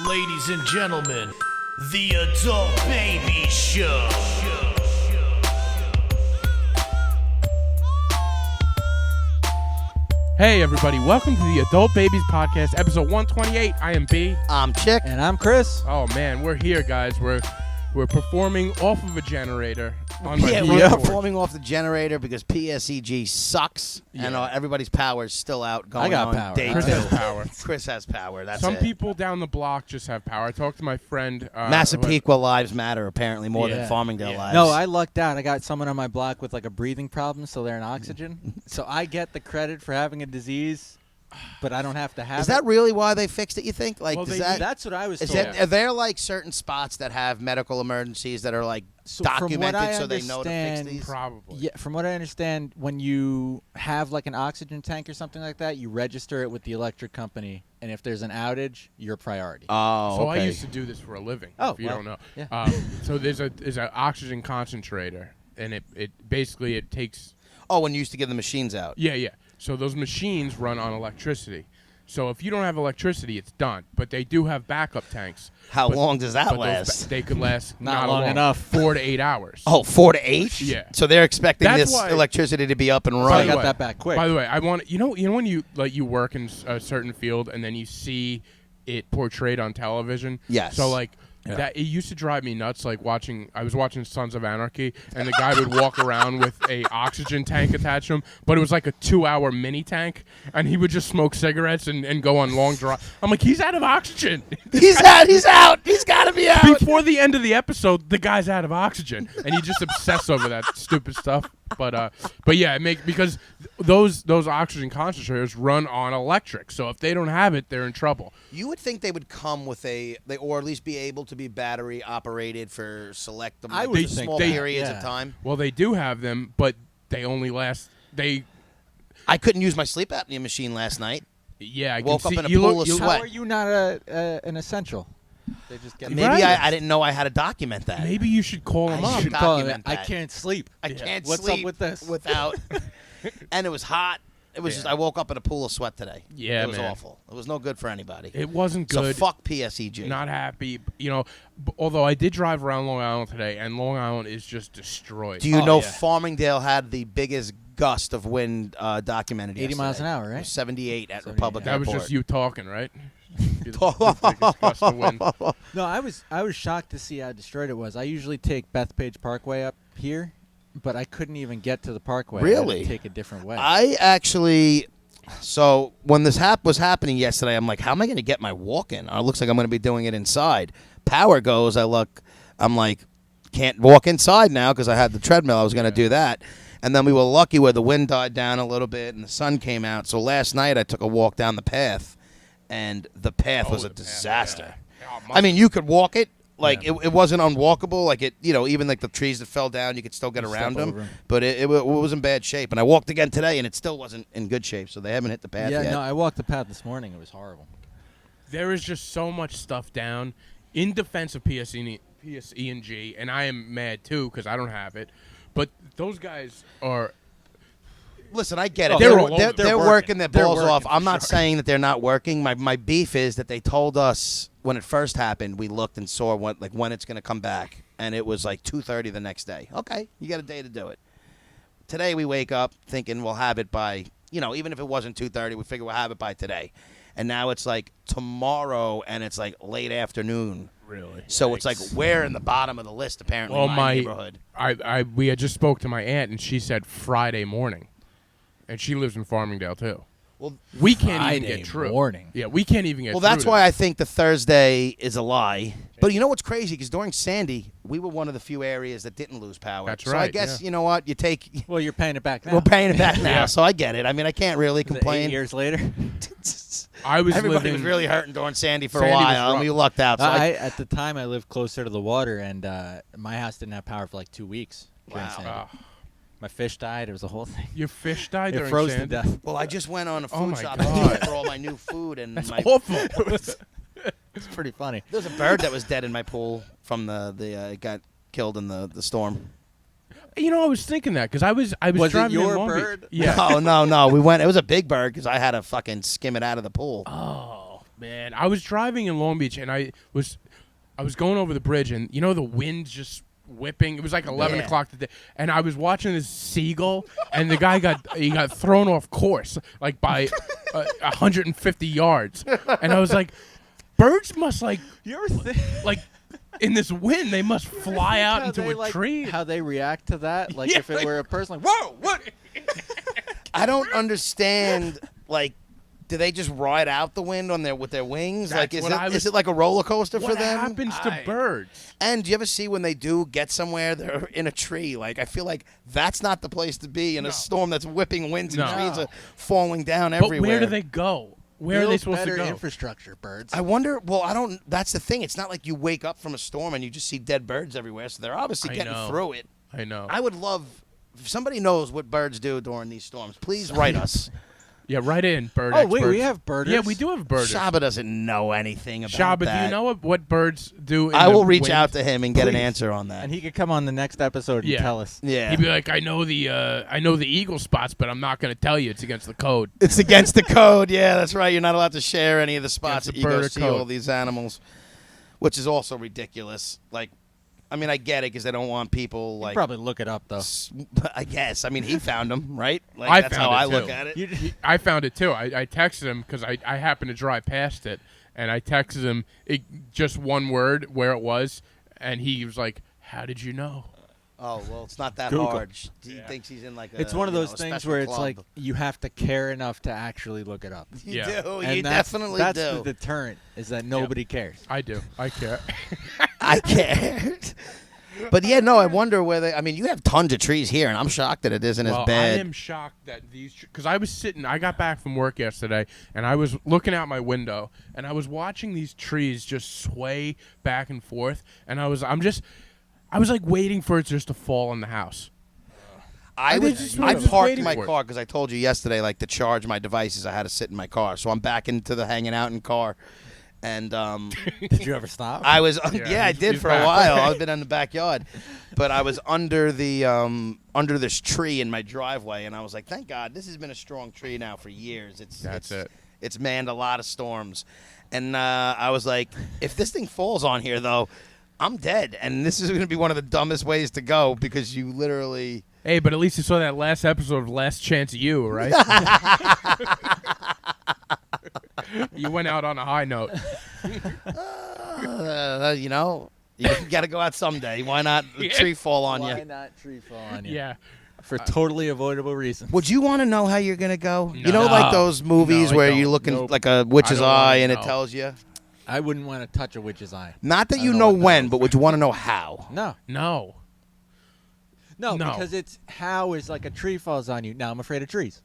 Ladies and gentlemen, the Adult Baby Show. Hey everybody, welcome to the Adult Babies Podcast, episode 128. I am B. I'm Chick. And I'm Chris. Oh man, we're here, guys. We're performing off of a generator on my Yeah, front we're porch. performing off the generator because PSEG sucks, and everybody's power is still out going I got on power. day Chris two. has power. Chris has power. That's Some it. people down the block just have power. I talked to my friend. Massapequa lives matter apparently more than Yeah. Farmingdale Yeah. lives. No, I lucked out. I got someone on my block with like a breathing problem, so they're in oxygen. So I get the credit for having a disease, but I don't have to have Is it. that really why they fixed it? You think? Like, Well, does they- that? That's what I was Is told. that, are there like certain spots that have medical emergencies that are like So from what documented I so they know to fix understand- these? Probably. Yeah, from what I understand, when you have like an oxygen tank or something like that, you register it with the electric company, and if there's an outage, you're priority. Oh, So okay. I used to do this for a living. Oh, if you well, don't know. yeah. So there's an oxygen concentrator, and it basically it takes. Oh, when you used to give the machines out. Yeah. So those machines run on electricity. So if you don't have electricity, it's done. But they do have backup tanks. How But- long does that but last? they could last Not long long enough. 4 to 8 hours. Oh, 4 to 8? Yeah. So they're expecting That's this why- electricity to be up and So I running. got way- that back quick. By the way, I want you know when you work in a certain field and then you see it portrayed on television. Yes. So like that it used to drive me nuts. Like I was watching Sons of Anarchy, and the guy would walk around with a oxygen tank attached to him, but it was like a 2-hour mini tank, and he would just smoke cigarettes and go on long drives. I'm like, he's out of oxygen. He's out. He's out. He's got to be out. Before the end of the episode, the guy's out of oxygen, and you just obsess over that stupid stuff. But yeah, because those oxygen concentrators run on electric, so if they don't have it, they're in trouble. You would think they would come with or at least be able to be battery operated for select I like, would think small that, periods yeah. of time. Well, they do have them, but they only last. I couldn't use my sleep apnea machine last night. Yeah, I Woke can up see, in a you pool look, of you- sweat. How are you not an essential? They just get Maybe Right. I didn't know I had to document that. Maybe you should call them I up. should call it, document I that. can't sleep. I can't What's sleep up with this? without. And it was hot. It was Yeah. just I woke up in a pool of sweat today. Yeah, it was man. awful. It was no good for anybody. It wasn't So good. fuck PSEG. Not happy. Although I did drive around Long Island today, and Long Island is just destroyed. Do you Oh, know yeah. Farmingdale had the biggest gust of wind documented 80 miles yesterday? an hour, It was right? 78 at 78, Republic that was Airport. just you talking, right? You're the biggest gust of wind. No, I was shocked to see how destroyed it was. I usually take Bethpage Parkway up here, but I couldn't even get to the Parkway. I had to Really? take a different way. I actually, so when this was happening yesterday, I'm like, how am I going to get my walk in? It looks like I'm going to be doing it inside. Power goes. I'm like, can't walk inside now because I had the treadmill. I was going to do that. And then we were lucky where the wind died down a little bit and the sun came out. So last night I took a walk down the path, and the path was a the path, disaster. yeah. Oh, I mean, you could walk it. Like, Yeah. it wasn't unwalkable. Like, even like the trees that fell down, you could still get You around step them. over 'em. But it was in bad shape. And I walked again today, and it still wasn't in good shape. So they haven't hit the path yeah, yet. no, I walked the path this morning. It was horrible. There is just so much stuff down in defense of PSE&G, and I am mad too because I don't have it. But those guys are. Listen, I get it. Oh, They're, they're all over. they're, They're they're working. working their They're balls working, off. I'm for not sure. saying that they're not working. My beef is that they told us when it first happened, we looked and saw when it's going to come back, and it was like 2:30 the next day. Okay, you got a day to do it. Today we wake up thinking we'll have it by, even if it wasn't 2:30, we figure we'll have it by today. And now it's like tomorrow, and it's like late afternoon. Really? So it's like we're in the bottom of the list apparently Well, in my neighborhood. we had just spoke to my aunt, and she said Friday morning, and she lives in Farmingdale too. Well, We can't even Friday get through. morning. Yeah, we can't even get. Well, through that's that. why I think the Thursday is a lie. But you know what's crazy? Because during Sandy, we were one of the few areas that didn't lose power. That's so I right, guess, yeah. you know what? You take... Well, you're paying it back now. We're paying it back now, Yeah. so I get it. I mean, I can't really Is it complain. 8 years later. I was Everybody living. was really hurting during Sandy for Sandy a was while, and rough. we lucked out. So At the time, I lived closer to the water, and my house didn't have power for like 2 weeks. during Wow. Sandy. Ah, My fish died. It was a whole thing. your fish died It during froze to Sandy? death. well, I just went on a Oh food my shopping God. tour for all my new food, and That's my awful. It's pretty funny. there's a bird that was dead in my pool from it got killed in the storm. I was thinking that because I was Was it driving in your Long Beach. bird? Yeah. No. We went. It was a big bird because I had to fucking skim it out of the pool. Oh. Man, I was driving in Long Beach, and I was going over the bridge, and the wind's just whipping. It was like 11 Yeah. o'clock today, and I was watching this seagull, and the guy got thrown off course like by 150 yards, and I was like, birds must You ever think? like in this wind they must fly out how into they, a tree. How they react to that? Like Yeah, if it like- were a person, like, whoa, what? I don't understand. Like, do they just ride out the wind with their wings? That's Like, what I was- is it like a roller coaster for What them? happens to birds? And do you ever see when they do get somewhere, they're in a tree? Like, I feel like that's not the place to be in a storm that's whipping winds and No. trees are falling down But everywhere. where do they go? Where are they Build supposed better to go? infrastructure, birds. I wonder. Well, I don't. That's the thing. It's not like you wake up from a storm and you just see dead birds everywhere. So they're obviously I getting know. through it. I know. I would love if somebody knows what birds do during these storms. Please write us. Yeah, right in bird. Oh, wait, experts. we have birders? Yeah, we do have birders. Shaba doesn't know anything about Shaba, that. do you know what birds do? In I the will reach wind? out to him and get an Please. answer on that. And he could come on the next episode and Yeah. tell us. Yeah. He'd be like, I know the eagle spots, but I'm not going to tell you. It's against the code. It's against the code. Yeah, that's right. You're not allowed to share any of the spots Against that the you go bird see code. all these animals, which is also ridiculous. Like, I mean, I get it because they don't want people like. Probably look it up though. I guess. I mean, he found them, right? Like, I that's found how it, I too. look at it. I found it too. I texted him because I happened to drive past it, and I texted him just one word where it was, and he was like, "How did you know?" Oh well, it's not that Google. hard. He thinks he's in like a. It's one of you those know, a things special where it's club. like you have to care enough to actually look it up. You Yeah. do. And You that's definitely the do. deterrent is that nobody cares. I do. I care. I can't. But yeah, no, I wonder where they. I mean, you have tons of trees here, and I'm shocked that it isn't Well, as bad. I am shocked that because I was sitting. I got back from work yesterday, and I was looking out my window, and I was watching these trees just sway back and forth, and I was like waiting for it just to fall on the house. I was was just I just parked waiting my for it. car because I told you yesterday, like to charge my devices, I had to sit in my car. So I'm back into the hanging out in car, and Did you ever stop? I was Yeah, I did he's for back. a while. I've been in the backyard, but I was under the under this tree in my driveway, and I was like, thank God, this has been a strong tree now for years. It's manned a lot of storms, and I was like, if this thing falls on here though, I'm dead, and this is going to be one of the dumbest ways to go because you literally. Hey, but at least you saw that last episode of Last Chance You, right? You went out on a high note. You know, you got to go out someday. Why not the Yeah. tree fall on Why you? not tree fall on you? Yeah. For totally avoidable reasons. Would you want to know how you're going to go? You No. know, like those movies No, I where don't. you look in Nope. like a witch's I don't wanna eye and it know. tells you? I wouldn't want to touch a witch's eye. Not that I you don't know know what that when, is. but would you want to know how? No. No. No, No. because it's how is like a tree falls on you. Now I'm afraid of trees.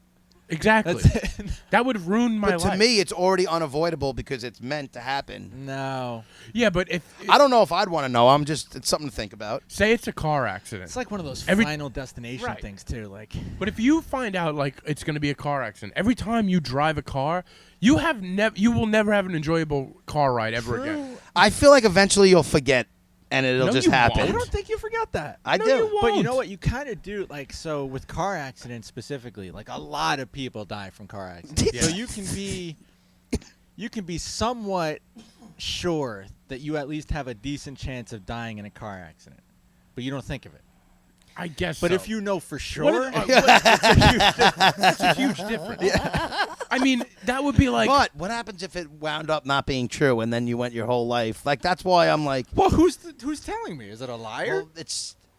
Exactly. That's it. That would ruin my But life. to me, it's already unavoidable because it's meant to happen. No. Yeah, but if I don't know if I'd want to know. It's something to think about. say it's a car accident. It's like one of those Every- final destination Right. things too. Like But if you find out like it's going to be a car accident, every time you drive a car, you will never have an enjoyable car ride ever again. I feel like eventually you'll forget, and it'll No, just you happen. won't. I don't think you forgot that. I No, do. you But you won't. know what? You kind of do. Like, so with car accidents specifically, like a lot of people die from car accidents. Yeah. So you can be somewhat sure that you at least have a decent chance of dying in a car accident, but you don't think of it. I guess. But so. if you know for What sure, That's a huge difference. I mean, that would be like. But what happens if it wound up not being true, and then you went your whole life? Like that's why I'm like, well, who's telling me? Is it a liar? well,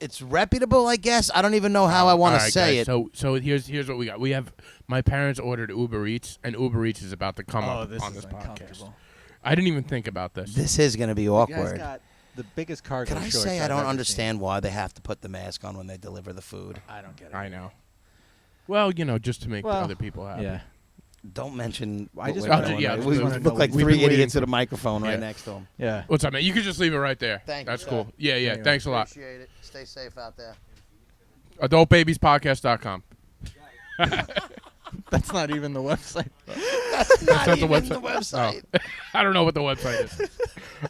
it's reputable, I guess. I don't even know how I want All to right, say guys, it. So here's what we got. We have my parents ordered Uber Eats, and Uber Eats is about to come up on this podcast. uncomfortable. I didn't even think about this. This is going to be You guys awkward. got the biggest cargo Can I shorts say I I've don't ever understand why they have to put the mask on when they deliver the food? seen. I don't get it. I know. Well, just to make the Well, other people happy. Yeah. Don't mention. I what just we're wanna- doing yeah, right- I we just wanna look know like what- we've three been waiting idiots for- at a microphone Yeah. right next to them. Yeah. What's up, man? You could just leave it right there. Thank you, That's sir. cool. Yeah. Anyway. Thanks a lot. Appreciate it. Stay safe out there. AdultBabiesPodcast.com. That's not even the website. That's not not the even website. the website. I don't know what the website is.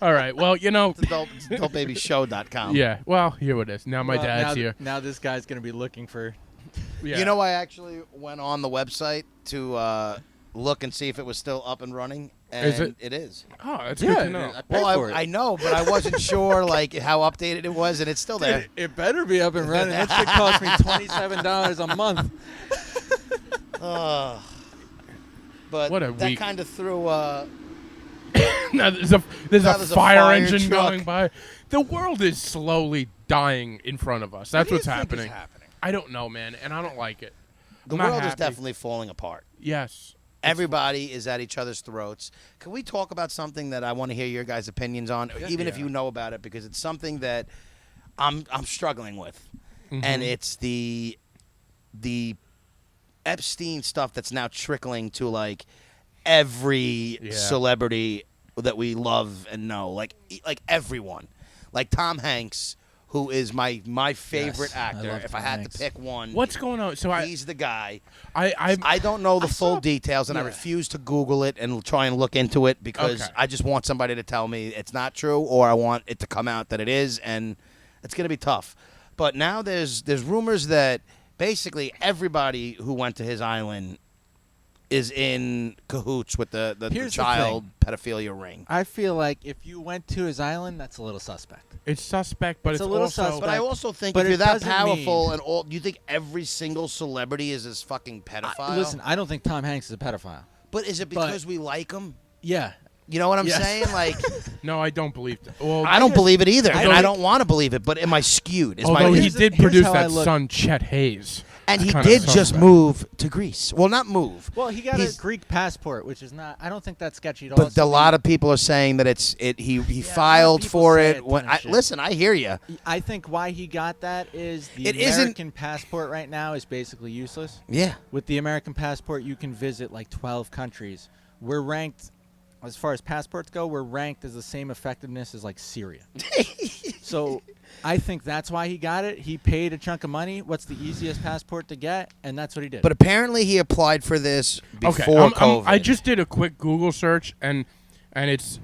All right. Well, It's adultbabyshow.com. yeah. Well, here it is. Now my Well, dad's now, here. Now this guy's gonna be looking for. Yeah. You know, I actually went on the website to look and see if it was still up and running, and Is it? it is. Oh, that's Yeah, good to know. I paid for it. I know, but I wasn't sure like how updated it was, and it's still there. Dude, it better be up and running. That shit cost me $27 a month. But What a that week. kind of threw. Now there's a Now there's a fire fire engine truck. going by. The world is slowly dying in front of us. That's What what's do you think is happening. happening? I don't know, man, and I don't like it. The I'm not world is happy. definitely falling apart. Yes. Everybody is at each other's throats. Can we talk about something that I want to hear your guys' opinions on, even if Yeah. you know about it, because it's something that I'm struggling with, Mm-hmm. and it's the Epstein stuff that's now trickling to like every Yeah. celebrity that we love and know, like everyone, like Tom Hanks, who is my favorite Yes, I actor. love If I Tom had Hanks. to pick one, What's going on? So he's the guy. I I don't know the I full saw- details, and I yeah. refuse to Google it and try and look into it because Okay. I just want somebody to tell me it's not true, or I want it to come out that it is, and it's going to be tough. But now there's rumors that basically everybody who went to his island is in cahoots with the Here's the child pedophilia ring. I feel like if you went to his island, that's a little suspect. it's suspect, but It's it's, a little also suspect. But I also think But if it you're that doesn't powerful mean- and all, do you think every single celebrity is this fucking pedophile? Listen, I don't think Tom Hanks is a pedophile. but is it but- because we like him? Yeah. You know what I'm Yes. saying? Like. no, I don't believe that. Well, I don't believe it either, I and don't- I don't want to believe it. But am I skewed? Is although my he Here's the- did here's produce how I that look- son, Chet Hayes. and he Kinda did just suspect. move to Greece. Well, not move. Well, he got He's- a Greek passport, which is not. I don't think that's sketchy at all. But a lot of people are saying that he a lot of filed people for say it. it When kind of shit. listen, I hear you. I think why he got that is the It isn't- American passport right now is basically useless. Yeah. With the American passport, you can visit like 12 countries. We're ranked, as far as passports go, we're ranked as the same effectiveness as like Syria. So I think that's why he got it. He paid a chunk of money. What's the easiest passport to get? And that's what he did. But apparently he applied for this Okay, before COVID. I just did a quick Google search, and it's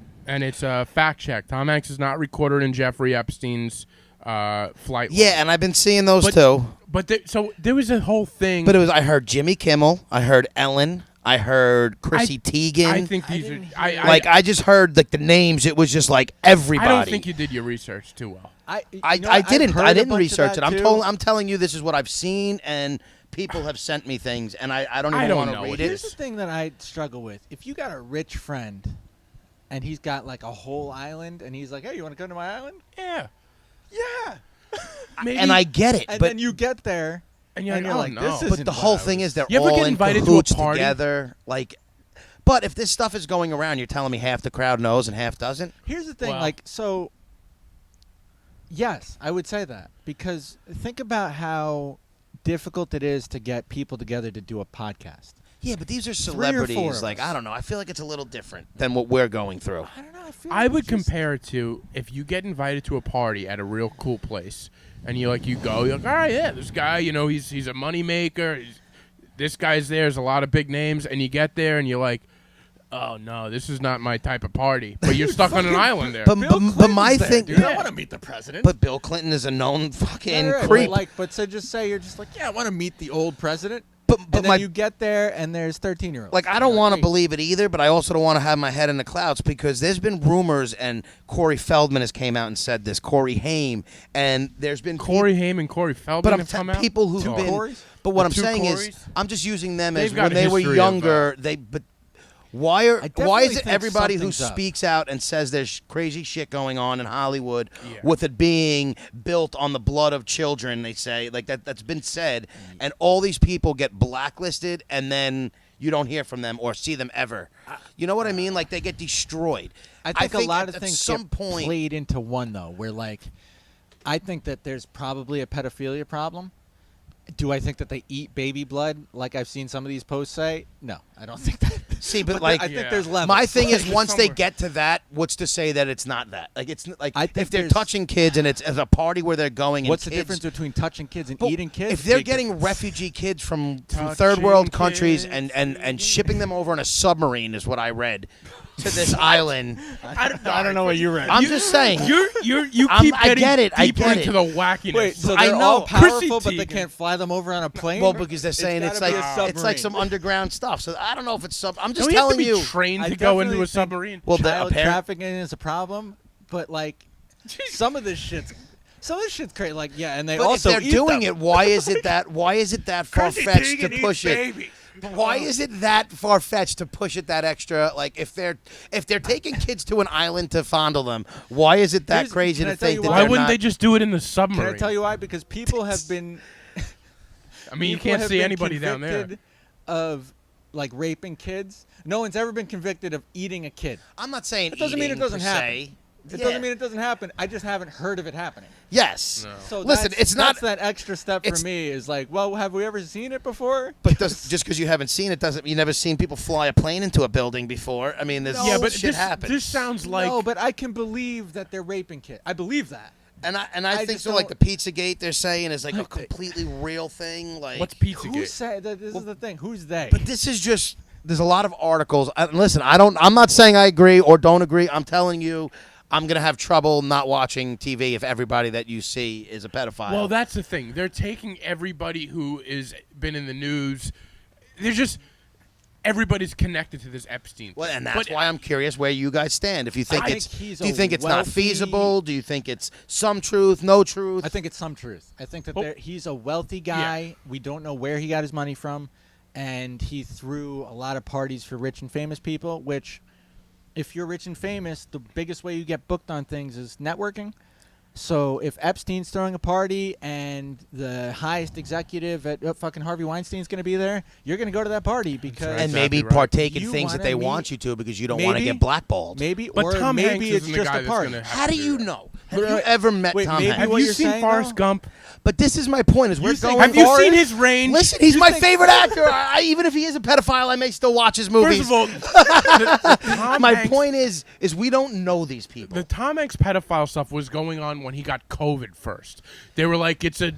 a fact check. Tom Hanks is not recorded in Jeffrey Epstein's flight. Yeah, and I've been seeing those But- too. but so there was a whole thing. But I heard Jimmy Kimmel. I heard Ellen. I heard Chrissy Teigen. I think these didn't are. hear- I just heard like the names. It was just like everybody. I don't think you did your research too well. I I've didn't. heard I a didn't bunch of research that it. too. I'm telling you, this is what I've seen, and people have sent me things, and I don't I even don't want to know read what it. Here's the thing that I struggle with. If you got a rich friend and he's got like a whole island and he's like, hey, you want to come to my island? Yeah, Yeah. maybe. And I get it, And but then you get there and you're and like, you're oh, like, no. this but isn't the what whole I thing was- is they're You ever all get in invited to a cahoots party? together. Like, but if this stuff is going around, you're telling me half the crowd knows and half doesn't. Here's the thing, Well- like, so, yes, I would say that. Because think about how difficult it is to get people together to do a podcast. Yeah, but these are 3 or 4 celebrities. of Like, us. I don't know. I feel like it's a little different than what we're going through. I don't know. I feel I like would it's just- compare it to if you get invited to a party at a real cool place, and you go, you're like, all right, yeah, this guy, he's a money maker. This guy's there. There's a lot of big names, and you get there, and you're like, oh no, this is not my type of party. But you're stuck on an island there. But, Bill but Clinton's my there, thing, dude. I Yeah. don't want to meet the president. but Bill Clinton is a known fucking Right, creep. But so just say you're just like, yeah, I want to meet the old president. But And then my you get there and there's 13-year-olds. Like, I don't want to Hey, believe it either, but I also don't want to have my head in the clouds because there's been rumors, and Corey Feldman has came out and said this, Corey Haim, and there's been Corey Haim and Corey Feldman but I'm have come out. people who've Two been. Corys? But what The I'm two saying is, Corys? I'm just using them as They've got when they were history of, younger. But why definitely is it think everybody who something's up. speaks out and says there's crazy shit going on in Hollywood Yeah. with it being built on the blood of children? They say like that's been said, and all these people get blacklisted, and then you don't hear from them or see them ever. You know what I mean? Like they get destroyed. I think a lot of at things some get point. played into one, though, where, like, I think that there's probably a pedophilia problem. Do I think that they eat baby blood, like I've seen some of these posts say? No, I don't think that. See, but But like I Yeah. think there's levels. my thing is, Like, once they somewhere. get to that, what's to say that it's not that? Like it's like I think if they're there's- touching kids and it's as a party where they're going. And What's the kids, difference between touching kids and But eating kids? If they're Big getting difference. refugee kids from Touching third world countries kids. and shipping them over in a submarine is what I read. to this island. I don't know what you read. I'm just saying. You I'm- keep I getting get it, I deeper get into it. the wackiness. Wait, so I they're know. all powerful, Chrissy but they Teigen. can't fly them over on a plane? Well, because they're saying it's gotta like be a it's like some submarine. underground stuff. So I don't know if it's sub. I'm just Don't you have to telling be you. trained I to go into definitely a think submarine? Well, the child apparent- trafficking is a problem, but like some of this shit's crazy. Like, yeah, and they But also if they're eat doing them. it, why is it that far fetched to push it? Why is it that far fetched to push it that extra? Like if they're taking kids to an island to fondle them, why is it that Here's- crazy can I to tell think you that why? Why they're wouldn't not? they just do it in the Can submarine? I tell you why? Because people have been. I mean, you people can't have see been anybody down there. convicted Of like raping kids. No one's ever been convicted of eating a kid. I'm not saying It doesn't mean it eating doesn't per happen. se. It Yeah. doesn't mean it doesn't happen. I just haven't heard of it happening. Yes. No. So Listen, that's, it's not. that's that extra step for it's- me. Is like, well, have we ever seen it before? But just because you haven't seen it doesn't. You never seen people fly a plane into a building before. I mean, there's Yeah, but shit this, happens. this sounds like no, but I can believe that they're raping kids. I believe that. and I I think just so. Like the don't- Pizzagate, they're saying is like a completely real thing. Like what's Who Pizzagate? said that? This is the thing. Who's they? But this is just. There's a lot of articles. Listen, I'm not saying I agree or don't agree. I'm telling you, I'm gonna have trouble not watching TV if everybody that you see is a pedophile. Well, that's the thing. They're taking everybody who is been in the news. They're just everybody's connected to this Epstein. Well, thing. and that's But why I'm curious where you guys stand. If you think I it's, think he's do you a think it's not wealthy- feasible? Do you think it's some truth, no truth? I think it's some truth. I think that Well, he's a wealthy guy. We don't know where he got his money from, and he threw a lot of parties for rich and famous people. Which, if you're rich and famous, the biggest way you get booked on things is networking. So if Epstein's throwing a party and the highest executive at fucking Harvey Weinstein's going to be there, you're going to go to that party because right. and maybe Exactly right. partake in You things that wanna they meet- want you to because you don't want to Maybe- get blackballed. maybe, But or Tom maybe Hanks it's isn't the just guy a that's party. gonna have How to do you that. know? Have But, you ever met wait, Tom maybe Hanks? Have what you you're seen saying, Forrest though? Gump? But this is my point: is we're You think- going. Have you hard. seen his range? Listen, he's You my think- favorite actor. Even if he is a pedophile, I may still watch his movies. First of all, Tom my Hanks- point is we don't know these people. The Tom Hanks pedophile stuff was going on when he got COVID first. They were like, that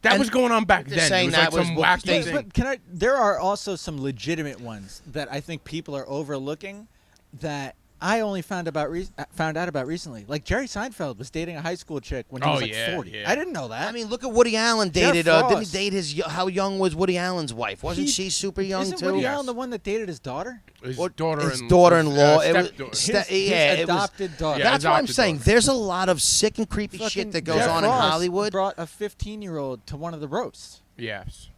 And was going on back they're then. saying It was that like was some what- wacky they- thing. But there are also some legitimate ones that I think people are overlooking that I only found out about recently. Like Jerry Seinfeld was dating a high school chick when he was like 40. yeah. I didn't know that. I mean, look at Woody Allen Jeff dated. Didn't he Frost. date his? How young was Woody Allen's wife? Wasn't He- she super young Isn't too? Woody Yes. Allen the one that dated his daughter? His Or daughter his daughter-in-law. It was- stepdaughter. Ste- His yeah, it was- adopted daughter. Yeah, That's what I'm adopted saying. daughter. There's a lot of sick and creepy shit Fucking that goes Jeff on in Frost Hollywood. Brought a 15-year-old to one of the roasts. Yes.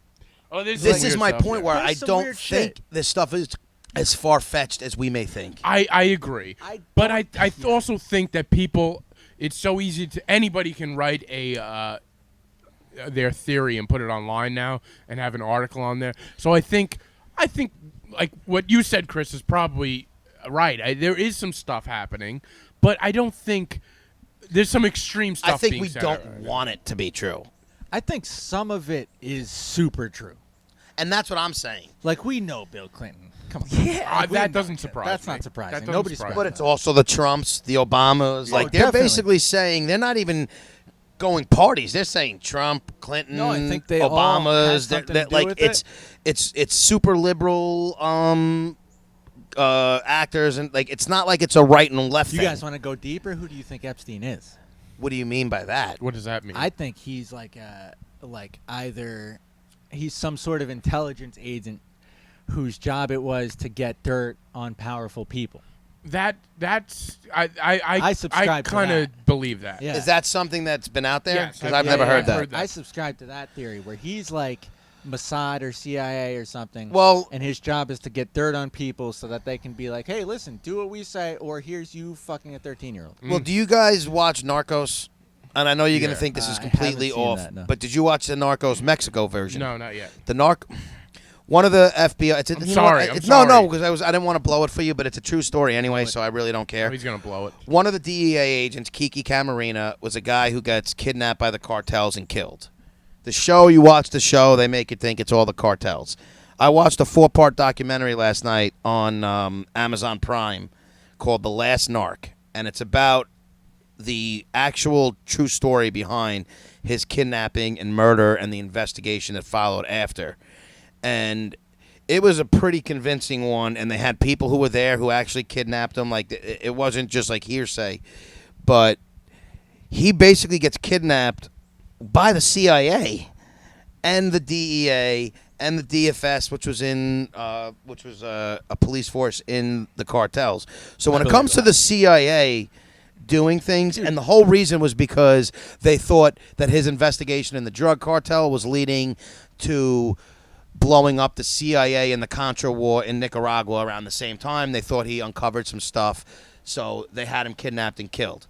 Oh, there's This some is weird my stuff, point yeah. where There's I some don't weird think shit. this stuff is as far-fetched as we may think. I agree. But I also think that people, it's so easy to, anybody can write their theory and put it online now and have an article on there. So I think like what you said, Chris, is probably right. There is some stuff happening, but I don't think there's some extreme stuff I think being we said. don't want it to be true. I think some of it is super true. And that's what I'm saying. Like, we know Bill Clinton. Come on. That doesn't surprise That's me. not surprising. That doesn't Nobody's surprise But me. it's also the Trumps, the Obamas. Like, they're definitely. basically saying they're not even going parties. They're saying Trump, Clinton, No, I think they all have Obamas. something They're to do like with it's super liberal actors, and like it's not like it's a right and left You thing. guys want to go deeper? Who do you think Epstein is? What do you mean by that? What does that mean? I think he's like either he's some sort of intelligence agent whose job it was to get dirt on powerful people. That's I subscribe to kind of that. believe that. Yeah. Is that something that's been out there? Yes, Because I- I've yeah, never yeah, heard I've that. heard that. I subscribe to that theory where he's like Mossad or CIA or something. Well- and his job is to get dirt on people so that they can be like, hey, listen, do what we say, or here's you fucking a 13-year-old. Well, do you guys watch Narcos? And I know you're going to Yeah. think this is I haven't completely seen off, that, no. but did you watch the Narcos Mexico version? No, not yet. One of the FBI. It's a, I'm you know sorry, what, I'm it's, no, sorry. because I didn't want to blow it for you, but it's a true story anyway, so I really don't care. Oh, he's gonna blow it. One of the DEA agents, Kiki Camarena, was a guy who gets kidnapped by the cartels and killed. The show, you watch the show, they make you think it's all the cartels. I watched a 4-part documentary last night on Amazon Prime called The Last Narc, and it's about the actual true story behind his kidnapping and murder and the investigation that followed after. And It was a pretty convincing one, and they had people who were there who actually kidnapped him. Like, it wasn't just like hearsay, but he basically gets kidnapped by the CIA and the DEA and the DFS, which was a police force in the cartels. So when it comes to the CIA doing things, and the whole reason was because they thought that his investigation in the drug cartel was leading to blowing up the CIA and the Contra war in Nicaragua around the same time. They thought he uncovered some stuff, so they had him kidnapped and killed.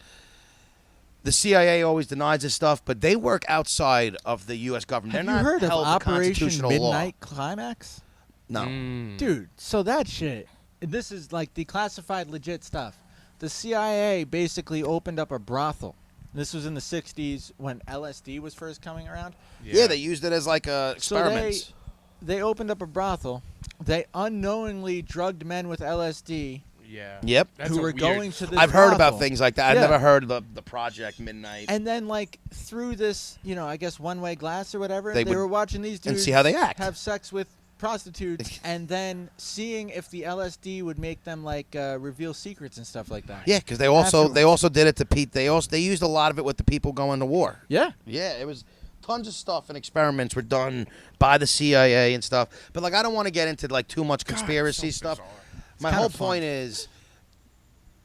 The CIA always denies this stuff, but they work outside of the U.S. government. Have They're you not heard of held to Operation constitutional Midnight Climax? law. No. Dude, so that shit, this is like declassified legit stuff. The CIA basically opened up a brothel. This was in the 60s when LSD was first coming around. Yeah, they used it as like experiments. So they opened up a brothel. They unknowingly drugged men with LSD. Yeah. Yep. That's who a were weird- going to this I've heard about brothel. things like that. I've Yeah. never heard of the Project Midnight. And then, like, through this, I guess one-way glass or whatever, They they would- were watching these dudes and see how they act. have sex with prostitutes, and then seeing if the LSD would make them, like, reveal secrets and stuff like that. Yeah, because they also Afterwards. did it to Pete. They used a lot of it with the people going to war. Yeah. Yeah, it was tons of stuff and experiments were done by the CIA and stuff. But like, I don't want to get into like too much conspiracy so stuff. bizarre. My kinda whole fun. point is,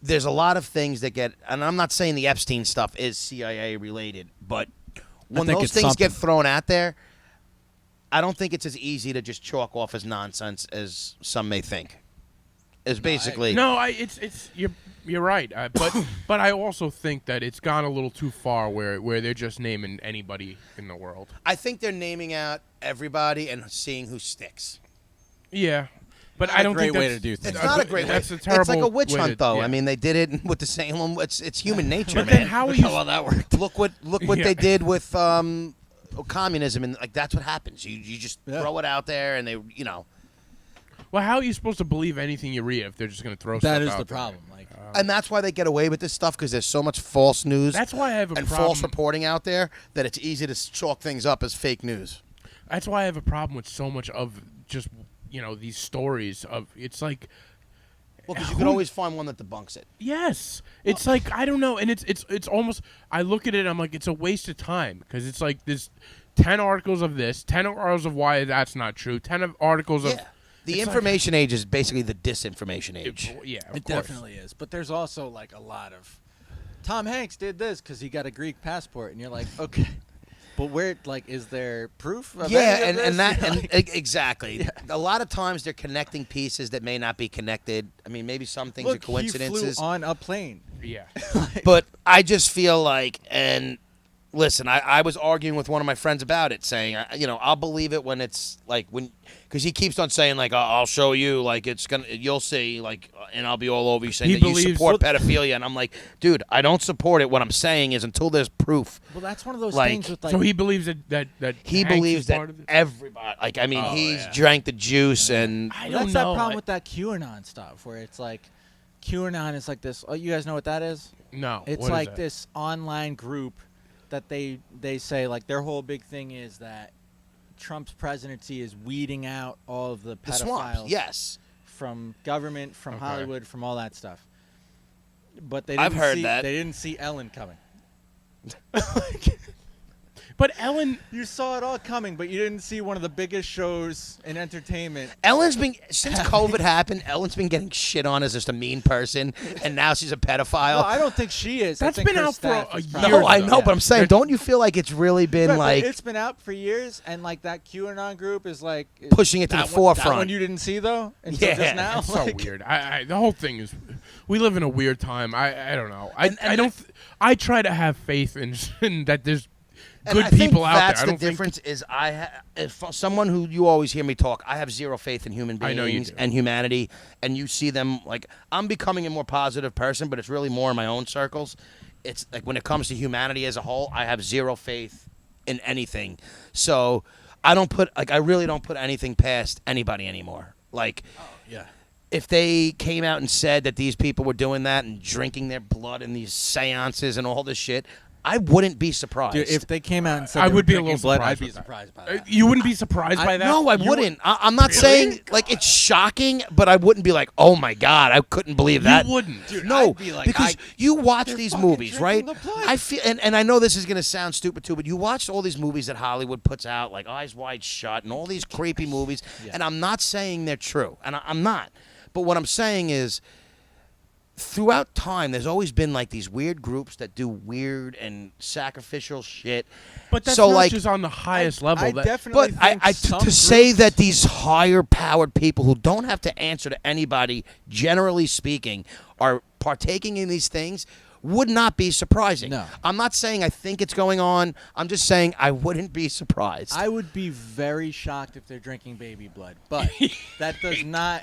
there's a lot of things that get, and I'm not saying the Epstein stuff is CIA related, but when think those it's things get something. thrown out there, I don't think it's as easy to just chalk off as nonsense as some may think. Is basically No, you're right. But I also think that it's gone a little too far where they're just naming anybody in the world. I think they're naming out everybody and seeing who sticks. Yeah. But Not I a don't great think way that's, to do things. It's not a great way. That's a terrible It's like a witch way hunt, to- though. yeah. I mean, they did it with the same. It's human nature, But man. then how are you? that worked. Look what Yeah. they did with communism, and like that's what happens. You just Yeah. throw it out there, and they Well, how are you supposed to believe anything you read if they're just going to throw stuff out That is the there? problem. Like, and that's why they get away with this stuff because there's so much false news That's why I have a and problem. false reporting out there that it's easy to chalk things up as fake news. That's why I have a problem with so much of just these stories of it's like. Well, because you can always find one that debunks it. Yes, it's like I don't know, and it's almost. I look at it, I'm like, it's a waste of time because it's like there's 10 articles of this, 10 articles of why that's not true, 10 articles of. Yeah. The It's like- information age is basically the disinformation age. Yeah, of it course. definitely is. But there's also, like, a lot of Tom Hanks did this because he got a Greek passport, and you're like, okay. But where, like, is there proof of Yeah, any of and this? that You're and like, exactly. A lot of times they're connecting pieces that may not be connected. I mean, maybe some things look, are coincidences. he flew on a plane. Yeah, But I just feel like, and listen, I was arguing with one of my friends about it, saying, I'll believe it when it's like because he keeps on saying like, I'll show you, like you'll see, like, and I'll be all over you saying He that you believes- support pedophilia, and I'm like, dude, I don't support it. What I'm saying is until there's proof. Well, that's one of those Like- things with, like, so he believes that He Hanks believes is that part of it? everybody, like, I mean, Oh, he's yeah. drank the juice, and I Well, don't that's know. that problem I- with that QAnon stuff, where it's like, QAnon is like this. Oh, you guys know what that is? No, It's what is like that? this online group that they say, like, their whole big thing is that Trump's presidency is weeding out all of the the swamp. pedophiles Yes. from government, from Okay. Hollywood, from all that stuff. But they I've didn't heard see, that. They didn't see Ellen coming. But Ellen, You saw it all coming, but you didn't see one of the biggest shows in entertainment. Ellen's been since COVID happened. Ellen's been getting shit on as just a mean person, and now she's a pedophile. No, I don't think she is. I That's think been her out for staff a is year, probably- no, I though. know, but I'm saying, don't you feel like it's really been Right, but like it's been out for years, and like that QAnon group is like pushing it to the That forefront? one you didn't see though until Yeah, just now. that's so Like, weird. The whole thing is, we live in a weird time. I don't know. And I don't. I try to have faith in that there's And good I think people out that's there. I the don't think difference. Is if someone who you always hear me talk, I have zero faith in human I know you beings do. and humanity, and you see them like I'm becoming a more positive person, but it's really more in my own circles. It's like when it comes to humanity as a whole, I have zero faith in anything. So I really don't put anything past anybody anymore. Like, yeah. if they came out and said that these people were doing that and drinking their blood in these seances and all this shit, I wouldn't be surprised. Dude, if they came out and said I they would were be a drinking little blood, surprised I'd be with that. surprised by that. You wouldn't be surprised by that? No, I You wouldn't. I'm not saying like it's shocking, but I wouldn't be like, oh my god, I couldn't believe that. You wouldn't. Dude, No, I'd be like, because you watch they're these fucking movies, right? drinking the blood. I feel, and I know this is gonna sound stupid too, but you watch all these movies that Hollywood puts out, like Eyes Wide Shut, and all these creepy movies. And I'm not saying they're true, and I'm not. But what I'm saying is, throughout time, there's always been like these weird groups that do weird and sacrificial shit. But that's so, not like, just on the highest level. I that, definitely But think to some say groups- that these higher powered people who don't have to answer to anybody, generally speaking, are partaking in these things would not be surprising. No. I'm not saying I think it's going on. I'm just saying I wouldn't be surprised. I would be very shocked if they're drinking baby blood, but that does not.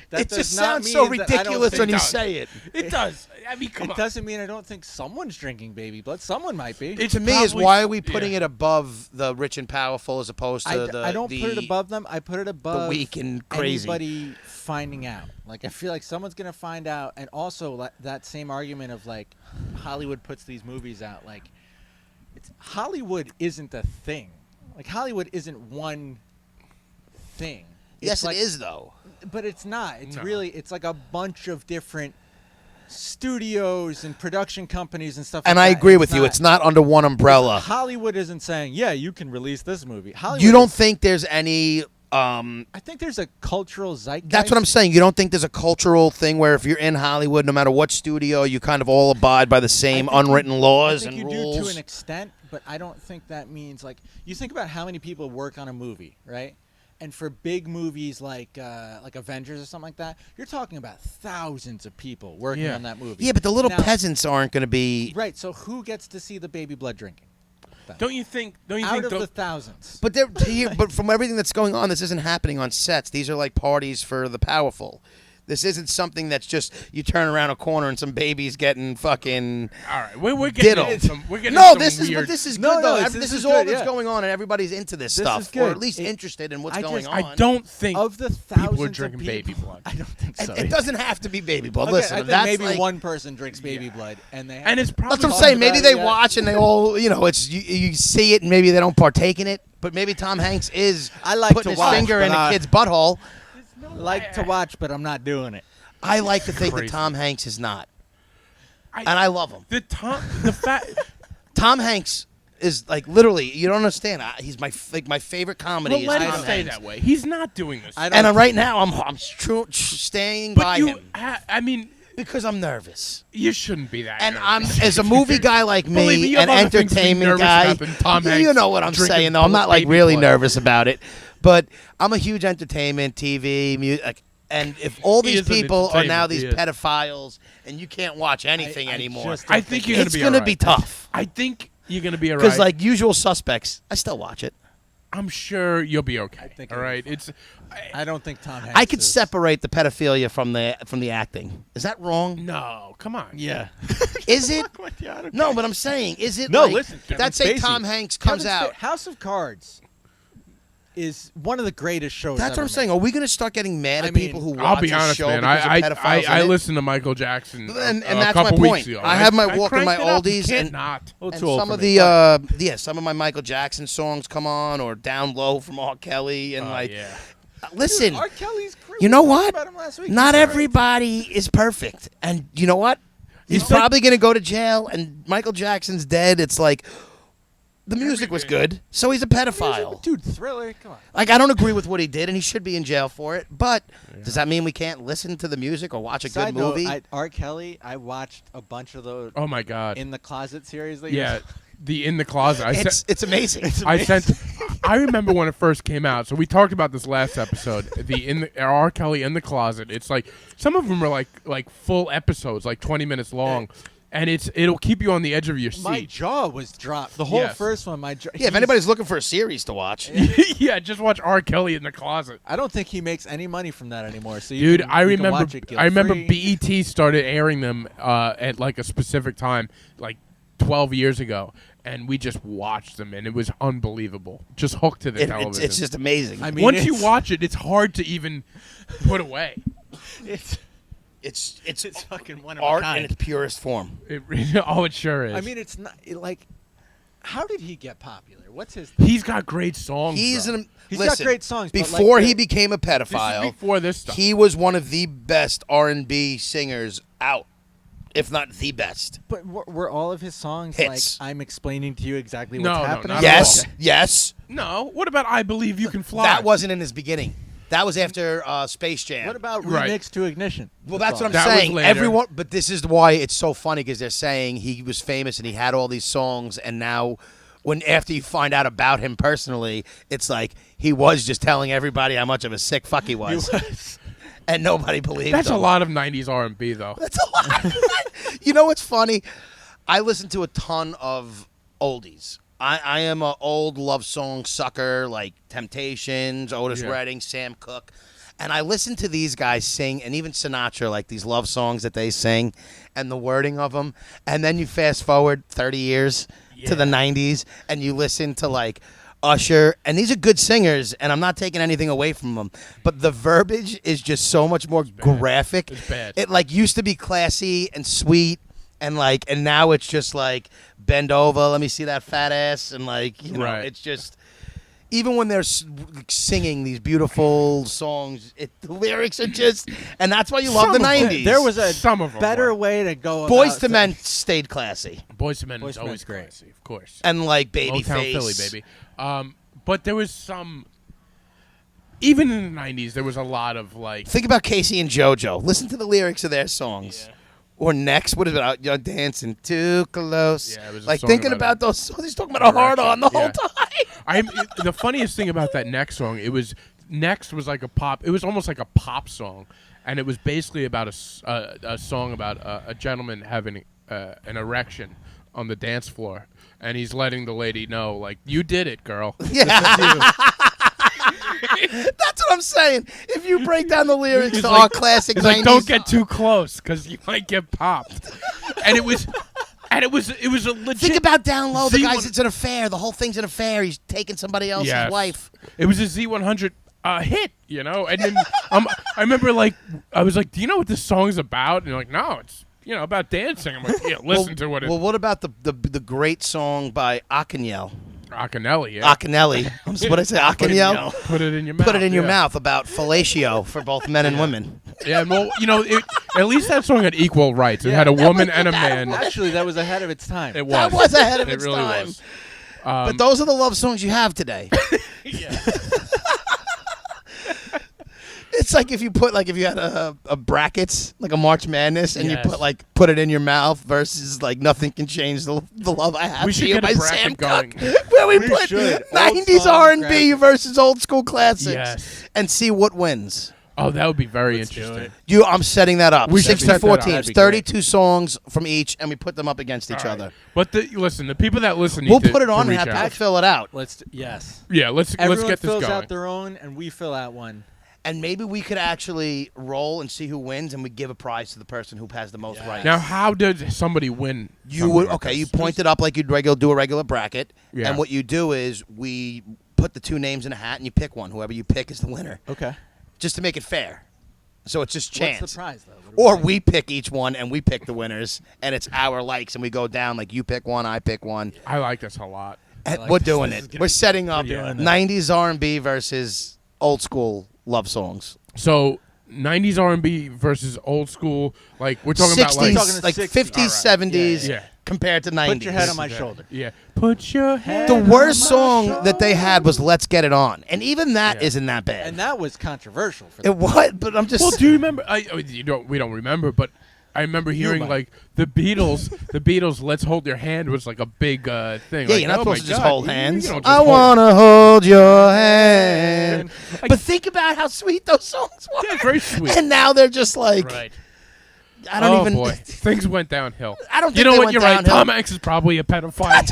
That it does just not sounds mean so that I don't ridiculous think- when you does. say it. it does. I mean, come It on. doesn't mean I don't think someone's drinking baby blood. Someone might be. It's To me, is probably- why are we putting yeah. it above the rich and powerful as opposed to I don't the put it above them. I put it above weak and crazy. anybody finding out. Like I feel like someone's gonna find out, and also that same argument of like Hollywood puts these movies out. Like Hollywood isn't a thing. Like Hollywood isn't one thing. Yes, It's like, it is though. but it's not. It's No. really it's like a bunch of different studios and production companies and stuff. And like I that. agree with you. It's not under one umbrella. Hollywood isn't saying, yeah, you can release this movie. Hollywood You don't is- think there's any I think there's a cultural zeitgeist. That's what I'm saying. You don't think there's a cultural thing where if you're in Hollywood, no matter what studio, you kind of all abide by the same I think unwritten you- laws I think and you rules? do to an extent, but I don't think that means like you think about how many people work on a movie, right? And for big movies like Avengers or something like that, you're talking about thousands of people working Yeah. on that movie. Yeah, but the little Now- peasants aren't going to be. Right. So who gets to see the baby blood drinking? Don't you think? Don't you Out think? of the Don't, thousands. But they're here. But from everything that's going on, this isn't happening on sets. These are like parties for the powerful. This isn't something that's just you turn around a corner and some baby's getting fucking. all right, we're getting Diddle. into some. We're getting No, into this some is weird, but this is No, good no, though. it's- This this is is all good, that's yeah. going on, and everybody's into this This stuff, is or good. at least It- interested in what's I going just- on. I don't think Of the people thousands are of drinking people, baby blood. I don't think so. It doesn't have to be baby blood. Okay, Listen, I if think that's maybe like, one person drinks baby blood, and they. And it's probably That's what I'm talked saying. Maybe about they it yet. watch and they all, it's you see it and maybe they don't partake in it. But maybe Tom Hanks is I like putting to his watch, finger but in a I- kid's butthole. like to watch, but I'm not doing it. I like to think that Crazy. Tom Hanks is not, I- and I love him. the fact. Tom Hanks is like literally. You don't understand. He's my favorite comedy. Well, is let Tom it stay Hanks. that way. He's not doing this. I don't- And right now I'm staying by but you, him I mean, because I'm nervous. you shouldn't be that. And nervous. I'm as a movie guy like Believe me, me, you have an other things to be entertainment nervous guy. about than Tom you Hanks know what I'm drinking saying, though. I'm not like baby really blood. nervous about it, but I'm a huge entertainment, TV, music. And if all He these is an people are now entertainment, these he is. pedophiles, and you can't watch anything I anymore, just don't I think you're gonna it's be. gonna all right. be tough. I think you're gonna be alright. Because like Usual Suspects, I still watch it. I'm sure you'll be okay. think All it'll be right, it's. I don't think Tom Hanks. I could is- separate the pedophilia from the acting. Is that wrong? No, come on. Yeah. Is it? Yeah, I don't No, but I'm saying, is it? No, like, listen, Kevin That's say Spacey. Tom Hanks comes Kevin Spa- out. House of Cards is one of the greatest shows. That's what ever I'm saying. made. Are we going to start getting mad I at mean, people who watch I'll be a honest, show man. because I of pedophiles I in it? listen to Michael Jackson. And a that's my couple point. Weeks ago. I have my Walk in cranked My it up. You Oldies can't and- not. Well, And too old some for of me. the some of my Michael Jackson songs come on, or Down Low from R. Kelly, and Yeah. listen, R. Kelly's crew. you know we talked what? about him last week. Not He's all right. everybody is perfect, and you know what? He's It's like- probably going to go to jail, and Michael Jackson's dead. It's like the music was good, so he's a pedophile. Dude, Thriller. Come on. Like, I don't agree with what he did, and he should be in jail for it. But does that mean we can't listen to the music or watch a Side good movie? note, R. Kelly. I watched a bunch of those Oh my God. In the Closet series. That Yeah, the In the Closet. it's amazing. I remember when it first came out. So we talked about this last episode. The R. Kelly in the Closet. It's like some of them are like full episodes, like 20 minutes long, and it'll keep you on the edge of your My seat. jaw was dropped. The whole Yes. first one, my jaw. Yeah, if anybody's looking for a series to watch, Yeah, just watch R. Kelly in the Closet. I don't think he makes any money from that anymore. So you Dude, can, I you can remember. watch it I remember guilt-free. BET started airing them at like a specific time, like 12 years ago, and we just watched them, and it was unbelievable. Just hooked to the television. it's just amazing. I mean, Once you it's- watch it, it's hard to even put away. It's It's fucking one of art a kind. in its purest form. Oh, it sure is. I mean, it's not like. How did he get popular? What's his? He's got great songs. He's though. He's got great songs, but Before like he became a This is pedophile, before this stuff. he was one of the best R&B singers out, if not the best. But were all of his songs Hits. like I'm explaining to you exactly No, what's no, happening? not at Yes, all. yes. No. What about I Believe You Can Fly? That wasn't in his beginning. That was after Space Jam. What about Right. Remix to Ignition? Well, that's what I'm That was saying. later. Everyone, but this is why it's so funny because they're saying he was famous and he had all these songs, and now, after you find out about him personally, it's like he was just telling everybody how much of a sick fuck he was, and nobody believed That's him. a lot of '90s R&B, though. That's a lot. You know what's funny? I listen to a ton of oldies. I am an old love song sucker, like Temptations, Otis Yeah. Redding, Sam Cooke. And I listen to these guys sing, and even Sinatra, like these love songs that they sing, and the wording of them. And then you fast forward 30 years to the 90s, and you listen to, like, Usher. And these are good singers, and I'm not taking anything away from them. But the verbiage is just so much more graphic. It's bad. It, like, used to be classy and sweet. And now it's just like bend over, let me see that fat ass, and like you know, Right. it's just even when they're singing these beautiful songs, the lyrics are just, and that's why you love the Some of them. '90s. There was a Some of them better were. way to go. Boys about to Men stayed classy, Boys to Men Boyz was II always Men's great. classy, of course. and like Motown Babyface, Philly, baby. But there was some. Even in the '90s, there was a lot of like. Think about Casey and JoJo. Listen to the lyrics of their songs. Yeah. Or next, what is it? You're dancing too close. Yeah, it was a like song thinking about about those songs. He's talking about a hard on the whole Yeah. time. The funniest thing about that next song, Next was like a pop. It was almost like a pop song, and it was basically about a song about a gentleman having an erection on the dance floor, and he's letting the lady know, like, you did it, girl. Yeah. That's what I'm saying. If you break down the lyrics to our classic He's 90s, like, don't get too close, because you might get popped. And it was a legit. think about down low. The Z1 guys, it's an affair. The whole thing's an affair. He's taking somebody else's Yes. wife. It was a Z100 hit, you know. And then I remember, like, I was like, "Do you know what this song's about?" And you're like, "No, it's about dancing." I'm like, "Yeah, listen to what it." Well, what about the great song by Akinel? Akinelli, yeah. Akinelli. What did I say? Akinel? Put it in your mouth. Put it in your yeah. mouth about fellatio for both men and women. Yeah, well, at least that song had equal rights. It had a woman and a man. Actually, that was ahead of its time. It was. That was ahead of It its really time. was. But those are the love songs you have today. It's like if you had a brackets, like a March Madness, and Yes. you put it in your mouth versus like nothing can change the love I have We for should you get by a bracket Sam going. Cooke, where we put should. 90s Old song R&B bracket. versus old school classics, Yes. and see what wins. Oh, that would be very Let's do interesting. it. I'm setting that up. We should set 64 that up. teams, That'd be great. 32 songs from each, and we put them up against each All right. other. But listen, the people that listen, We'll need put it to on and reach have out. Pat fill it out. Yes. Yeah, let's Everyone get this fills going. out their own, and we fill out one. And maybe we could actually roll and see who wins, and we give a prize to the person who has the most rights. Now, how does somebody win? You would you point it up like you'd do a regular bracket, Yeah. and what you do is we put the two names in a hat and you pick one. Whoever you pick is the winner, Okay. just to make it fair. So it's just chance. What's the prize, though? What do Or think? we pick each one and we pick the winners, and it's our likes, and we go down like you pick one, I pick one. I like this a lot. And like we're this. doing This is it. gonna We're be- setting up we're doing this. 90s R&B versus old school love songs. So, 90s R&B versus old school, like we're talking 60s, about Talking to like 60s. 50s, All right. 70s, Yeah. compared to 90s. Put your head on my shoulder. Yeah. Put your head The on worst my song shoulder. that they had was "Let's Get It On," and even that Yeah. isn't that bad. And that was controversial for It them. was, but I'm just. Well, do you remember? We don't remember, but I remember hearing might. like the Beatles. "Let's Hold Your Hand" was like a big thing. Yeah, like, you're not oh supposed my to just God, hold you hands. don't just I hold- wanna hold your hand. Like- But think about how sweet those songs were. Yeah, very sweet. And now they're just like, Right. I don't oh even. boy, things went downhill. I don't You think know they what? went You're right. downhill. Tom Hanks is probably a pedophile.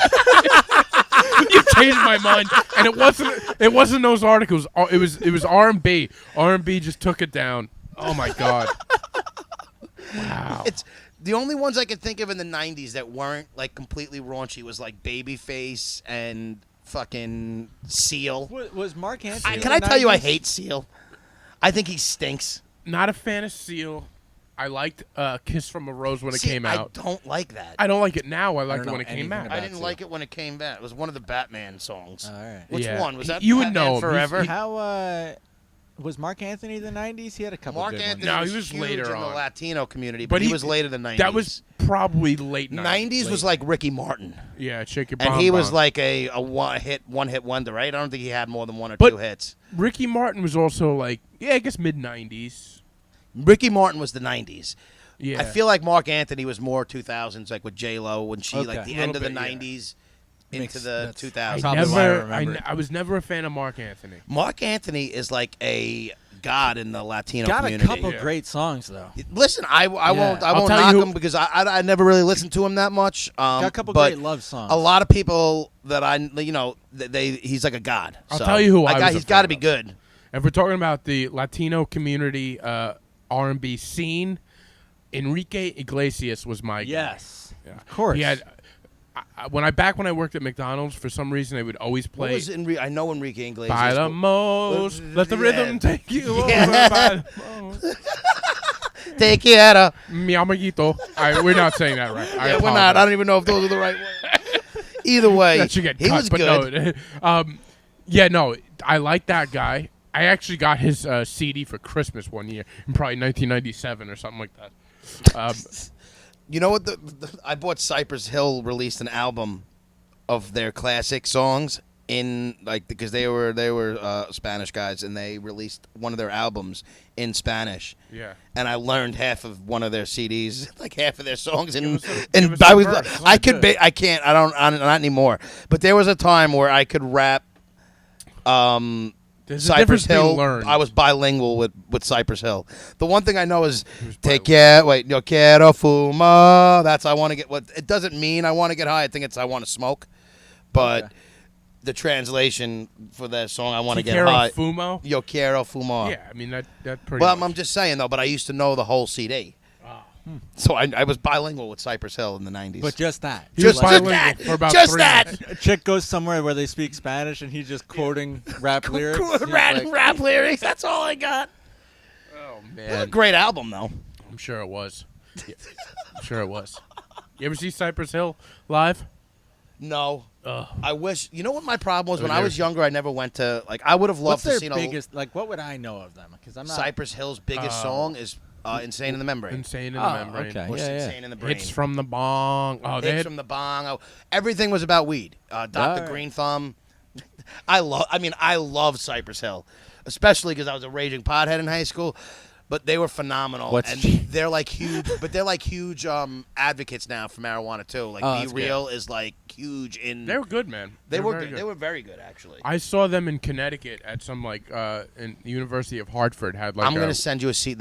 You changed my mind, and it wasn't those articles. It was R&B. R&B just took it down. Oh my God. Wow. It's the only ones I could think of in the '90s that weren't like completely raunchy was like Babyface and fucking Seal. Was Mark Anthony? Can I tell you I hate Seal? I think he stinks. Not a fan of Seal. I liked "Kiss from a Rose" when it See, came out. I don't like that. I don't like it now. I liked don't it when know it came anything out. about I didn't it. like it when it came back. It was one of the Batman songs. All right. Which Yeah. one was that? You would Batman know him. Forever. How was Mark Anthony the '90s? He had a couple Mark good Anthony No, ones. he was huge later in the on. Latino community, But but he he- was later than '90s. That was probably late 90s was like Ricky Martin, yeah, Shake Your and Bomb he was Bomb. like a one hit wonder, right? I don't think he had more than one or But- two hits. Ricky Martin was also like I guess mid 90s. Ricky Martin was the '90s. Yeah, I feel like Mark Anthony was more 2000s, like with J Lo when she like Okay. the A end of the little bit, yeah. '90s Makes- into the that's- 2000s. Probably why I never. remember it. I was never a fan of Mark Anthony. Mark Anthony is like a god in the Latino Got community. a couple Yeah. great songs though. Listen, I won't I'll won't tell you knock who- him because I never really listened to him that much. Got a couple but great love songs. a lot of people that he's like a god. I'll So, tell you who I was a he's got to fan be of. good. If we're talking about the Latino community R&B scene, Enrique Iglesias was my guy. Yes, Yeah. of course. He had when I worked at McDonald's, for some reason they would always What play was I know Enrique Iglesias. by the most. Let the Yeah. rhythm take you over Yeah. by the most. Te quiero. Mi amiguito. We're not saying that right. Yeah, we're not. I don't even know if those are the right ones. Either way, That should get he cut, was but good. no. Yeah, no. I like that guy. I actually got his CD for Christmas one year, in probably 1997 or something like that. You know what? I bought Cypress Hill released an album of their classic songs in because they were Spanish guys and they released one of their albums in Spanish. Yeah. And I learned half of one of their CDs, like half of their songs, Give and us a and I was verse. I could I can't I don't not anymore. But there was a time where I could rap. There's a Cypress difference being Hill. learned. I was bilingual with Cypress Hill. The one thing I know is was take care. Wait, yo quiero fumar. That's I want to get. What it doesn't mean I want to get high. I think it's I want to smoke. But Okay. the translation for that song, I want to get Quiero high. Fumo. Yo quiero fumar. Yeah, I mean that pretty. But much. I'm just saying though. But I used to know the whole CD. Oh. So I was bilingual with Cypress Hill in the '90s. But just that. He was just bilingual that. for about Just 3 that. minutes. A chick goes somewhere where they speak Spanish and he's just quoting rap lyrics. He's like, rap lyrics. That's all I got. Oh It was a man, great album though. I'm sure it was. Yeah. I'm sure it was. You ever see Cypress Hill live? No. Ugh. I wish. You know what my problem was Oh, when I they're- was younger. I never went to I would have What's loved to their see biggest? Like, what would I know of them? Because I'm not. Cypress Hill's biggest song is "Insane in the Membrane." Insane in the Oh, membrane. okay. Or Yeah, yeah. "Insane in the Brain." Hits from the bong. Oh, they Hits had, from the bong. Oh, everything was about weed. Dr. Alright. Green Thumb. I love Cypress Hill, especially because I was a raging pothead in high school. But they were phenomenal, What's- and they're like huge. But they're like huge advocates now for marijuana too. Like Oh, Be that's good. Real is like huge in. they were good, man. They were very good. They were very good actually. I saw them in Connecticut at some in the University of Hartford had like I'm gonna send you a CD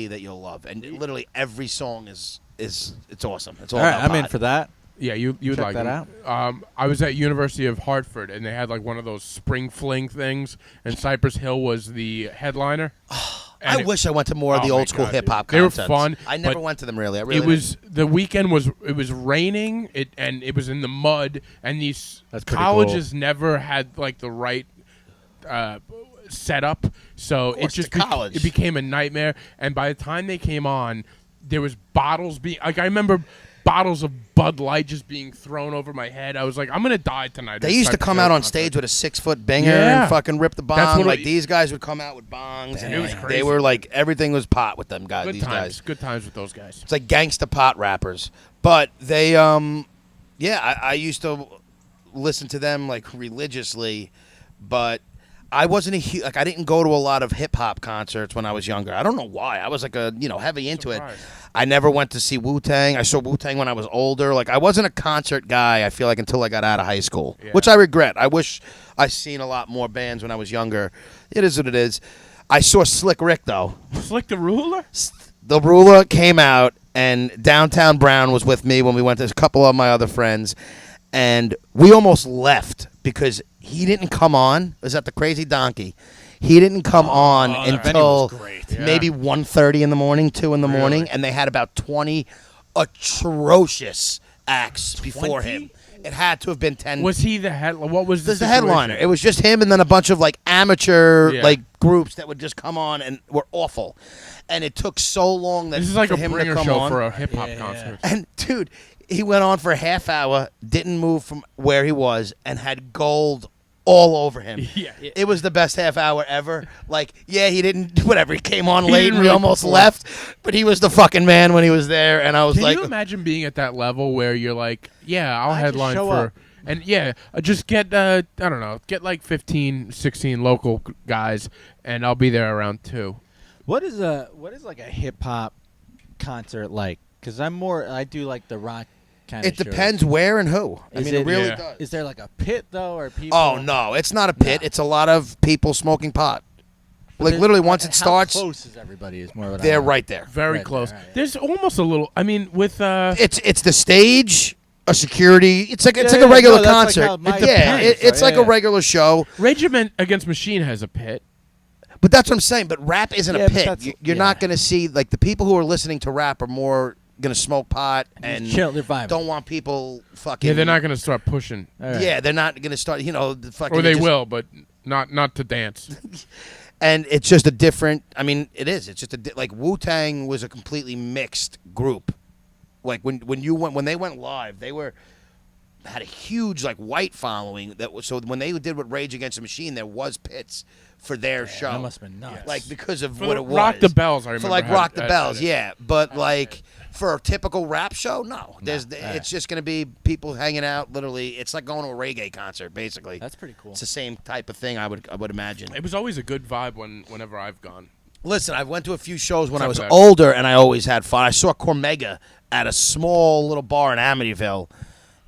that you'll love, and literally every song is it's awesome. It's all, All right, about I'm in pot. for that. Yeah, you would Check like that them. I was at University of Hartford, and they had like one of those spring fling things, and Cypress Hill was the headliner. I wish I went to more of the Oh my old school God, hip hop dude. They were concerts. fun, I never but went to them really. I really It was the weekend was raining, and it was in the mud, and these That's pretty colleges never had like the right setup, so it course, just the college. it became a nightmare. And by the time they came on, there was bottles being like I remember bottles of Bud Light just being thrown over my head. I was like, I'm gonna die tonight. They used to come out on stage with a 6-foot banger Yeah. and fucking rip the That's bong. what Like it- these guys would come out with bongs, and It was they crazy. were like everything was pot with them guys. Good These times, guys, good times with those guys. it's like gangsta pot rappers. But they, I used to listen to them like religiously, but I wasn't I didn't go to a lot of hip hop concerts when I was younger. I don't know why. I was like heavy into it. Surprised. I never went to see Wu-Tang. I saw Wu-Tang when I was older. Like I wasn't a concert guy, I feel like, until I got out of high school, Yeah. which I regret. I wish I seen a lot more bands when I was younger. It is what it is. I saw Slick Rick though. Slick the Ruler. The Ruler came out, and Downtown Brown was with me when we went to a couple of my other friends, and we almost left because he didn't come on. It was at the Crazy Donkey. He didn't come on that venue until was great. Yeah. maybe 1:30 in the morning, 2 in the morning, Really? and they had about 20 atrocious acts before him. It had to have been 10. Was he the head? What was There's the situation? headliner. It was just him and then a bunch of like amateur Yeah. like groups that would just come on and were awful. And it took so long that This is like for a him to bringer come show on. for a hip hop Yeah. concert. And dude, he went on for a half hour, didn't move from where he was, and had gold all over him. Yeah. It was the best half hour ever. Like, yeah, he didn't whatever. He came on late didn't and we really almost perform. left, but he was the fucking man when he was there. And I was Can like, you imagine being at that level where you're like, yeah, I'll I just headline show for, up. and yeah, just get I don't know, get like 15, 16 local guys, and I'll be there around 2. What is like a hip hop concert like? Because I do like the rock kind of. it depends where and who. I Is mean, it it- really Yeah. does. Is there like a pit though, or people? Oh no, it's not a pit. No. It's a lot of people smoking pot. Like Then- literally, once it how starts, close is everybody? Is more what they're I want. right there. Very Right, close. right, right. There's almost a little. I mean, with It's the stage, a security. It's like Yeah, a yeah, regular no, that's like concert. how my Yeah, parents it's are, like yeah, a yeah. regular show. Rage Against Machine has a pit. But that's what I'm saying. But rap isn't Yeah, a but pit. that's- You're yeah. not going to see like the people who are listening to rap are more going to smoke pot and chill, they're vibing. don't want people fucking. Yeah, they're not going to start pushing, All right. Yeah, they're not going to start. You know, the fucking. or they just- will, but not to dance. And it's just a different. I mean, it is. It's just like Wu-Tang was a completely mixed group. Like when they went live, they had a huge like white following that was so when they did with Rage Against the Machine, there was pits for their show. That must have been nuts. Like because of For what it was. Rock the Bells, I remember. For like had- Rock the had- Bells, had it. yeah. But like for a typical rap show, no. There's yeah. it's just gonna be people hanging out. Literally, it's like going to a reggae concert, basically. That's pretty cool. It's the same type of thing. I would imagine. It was always a good vibe whenever I've gone. Listen, I went to a few shows when I was Except that. older, and I always had fun. I saw Cormega at a small little bar in Amityville,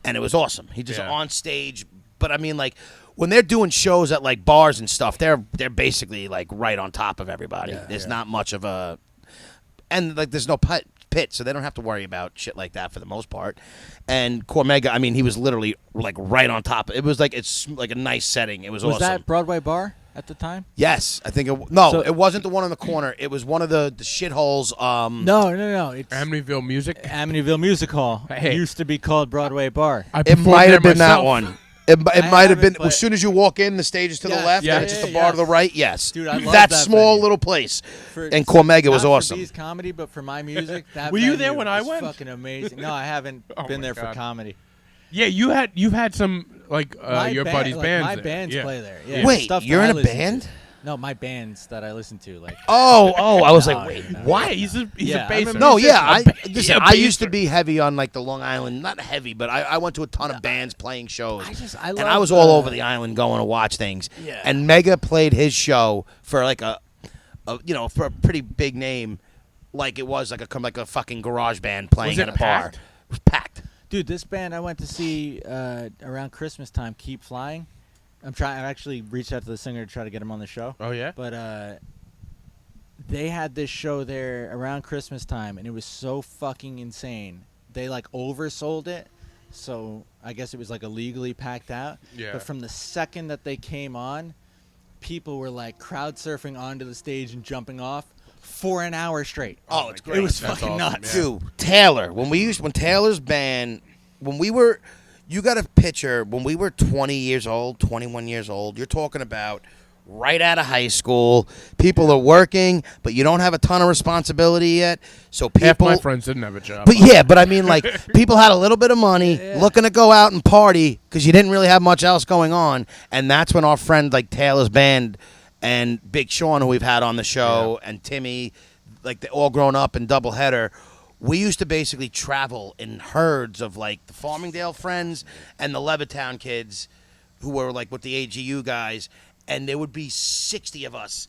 and it was awesome. He just Yeah. on stage, but I mean, like when they're doing shows at like bars and stuff, they're basically like right on top of everybody. There's not much of a, and like there's no pit, so they don't have to worry about shit like that for the most part. And Cormega, I mean, he was literally like right on top. It was like it's like a nice setting. It was Was awesome. that Broadway bar at the time? Yes, I think So- it wasn't the one in the corner. It was one of the shitholes. No. It's Amityville Music. Amityville Music Hall. Hey. Used to be called Broadway Bar. I It performed might there have been that myself. one. It might have haven't, been. but- As soon as you walk in, the stage is to the Yes, left, yeah, and it's just yeah, the bar to the yes. right. Yes, Dude, I love that that small venue. little place. For- And Cormega was not awesome. For B's comedy, but for my music, that Were you there venue when I was went? Fucking amazing. No, I haven't Oh been my there for God. comedy. Yeah, you've had some like My your band- buddy's like, bands. My there. bands Yeah. play there. Yeah, Wait, stuff that you're I in a listen band? to. No, my bands that I listen to, like. Oh, I was No, like, wait, no. what? Why? He's a Yeah, bassist. I remember- No, musician, yeah, listen, yeah, I used to baser. be heavy on like the Long Island, not heavy, but I went to a ton of bands playing shows. I and love, I was all over the island going to watch things. Yeah. And Mega played his show for like a for a pretty big name, like it was like a fucking garage band playing Was it at a bar. packed? It was packed. Dude, this band I went to see around Christmas time, Keep Flying. I actually reached out to the singer to try to get him on the show. Oh yeah. But they had this show there around Christmas time, and it was so fucking insane. They like oversold it, so I guess it was like illegally packed out. Yeah. But from the second that they came on, people were like crowd surfing onto the stage and jumping off for an hour straight. Oh, it's my great. It was That's fucking awesome, nuts. yeah. Dude, Taylor, when Taylor's band, you got to picture when we were 20 years old, 21 years old, you're talking about right out of high school. People are working, but you don't have a ton of responsibility yet. So people, Half my friends didn't have a job. but I mean, like people had a little bit of money, looking to go out and party because you didn't really have much else going on, and that's when our friend like Taylor's band and Big Sean, who we've had on the show, and Timmy, like they all grown up in doubleheader. We used to basically travel in herds of like the Farmingdale friends and the Levittown kids, who were like with the AGU guys, and there would be 60 of us,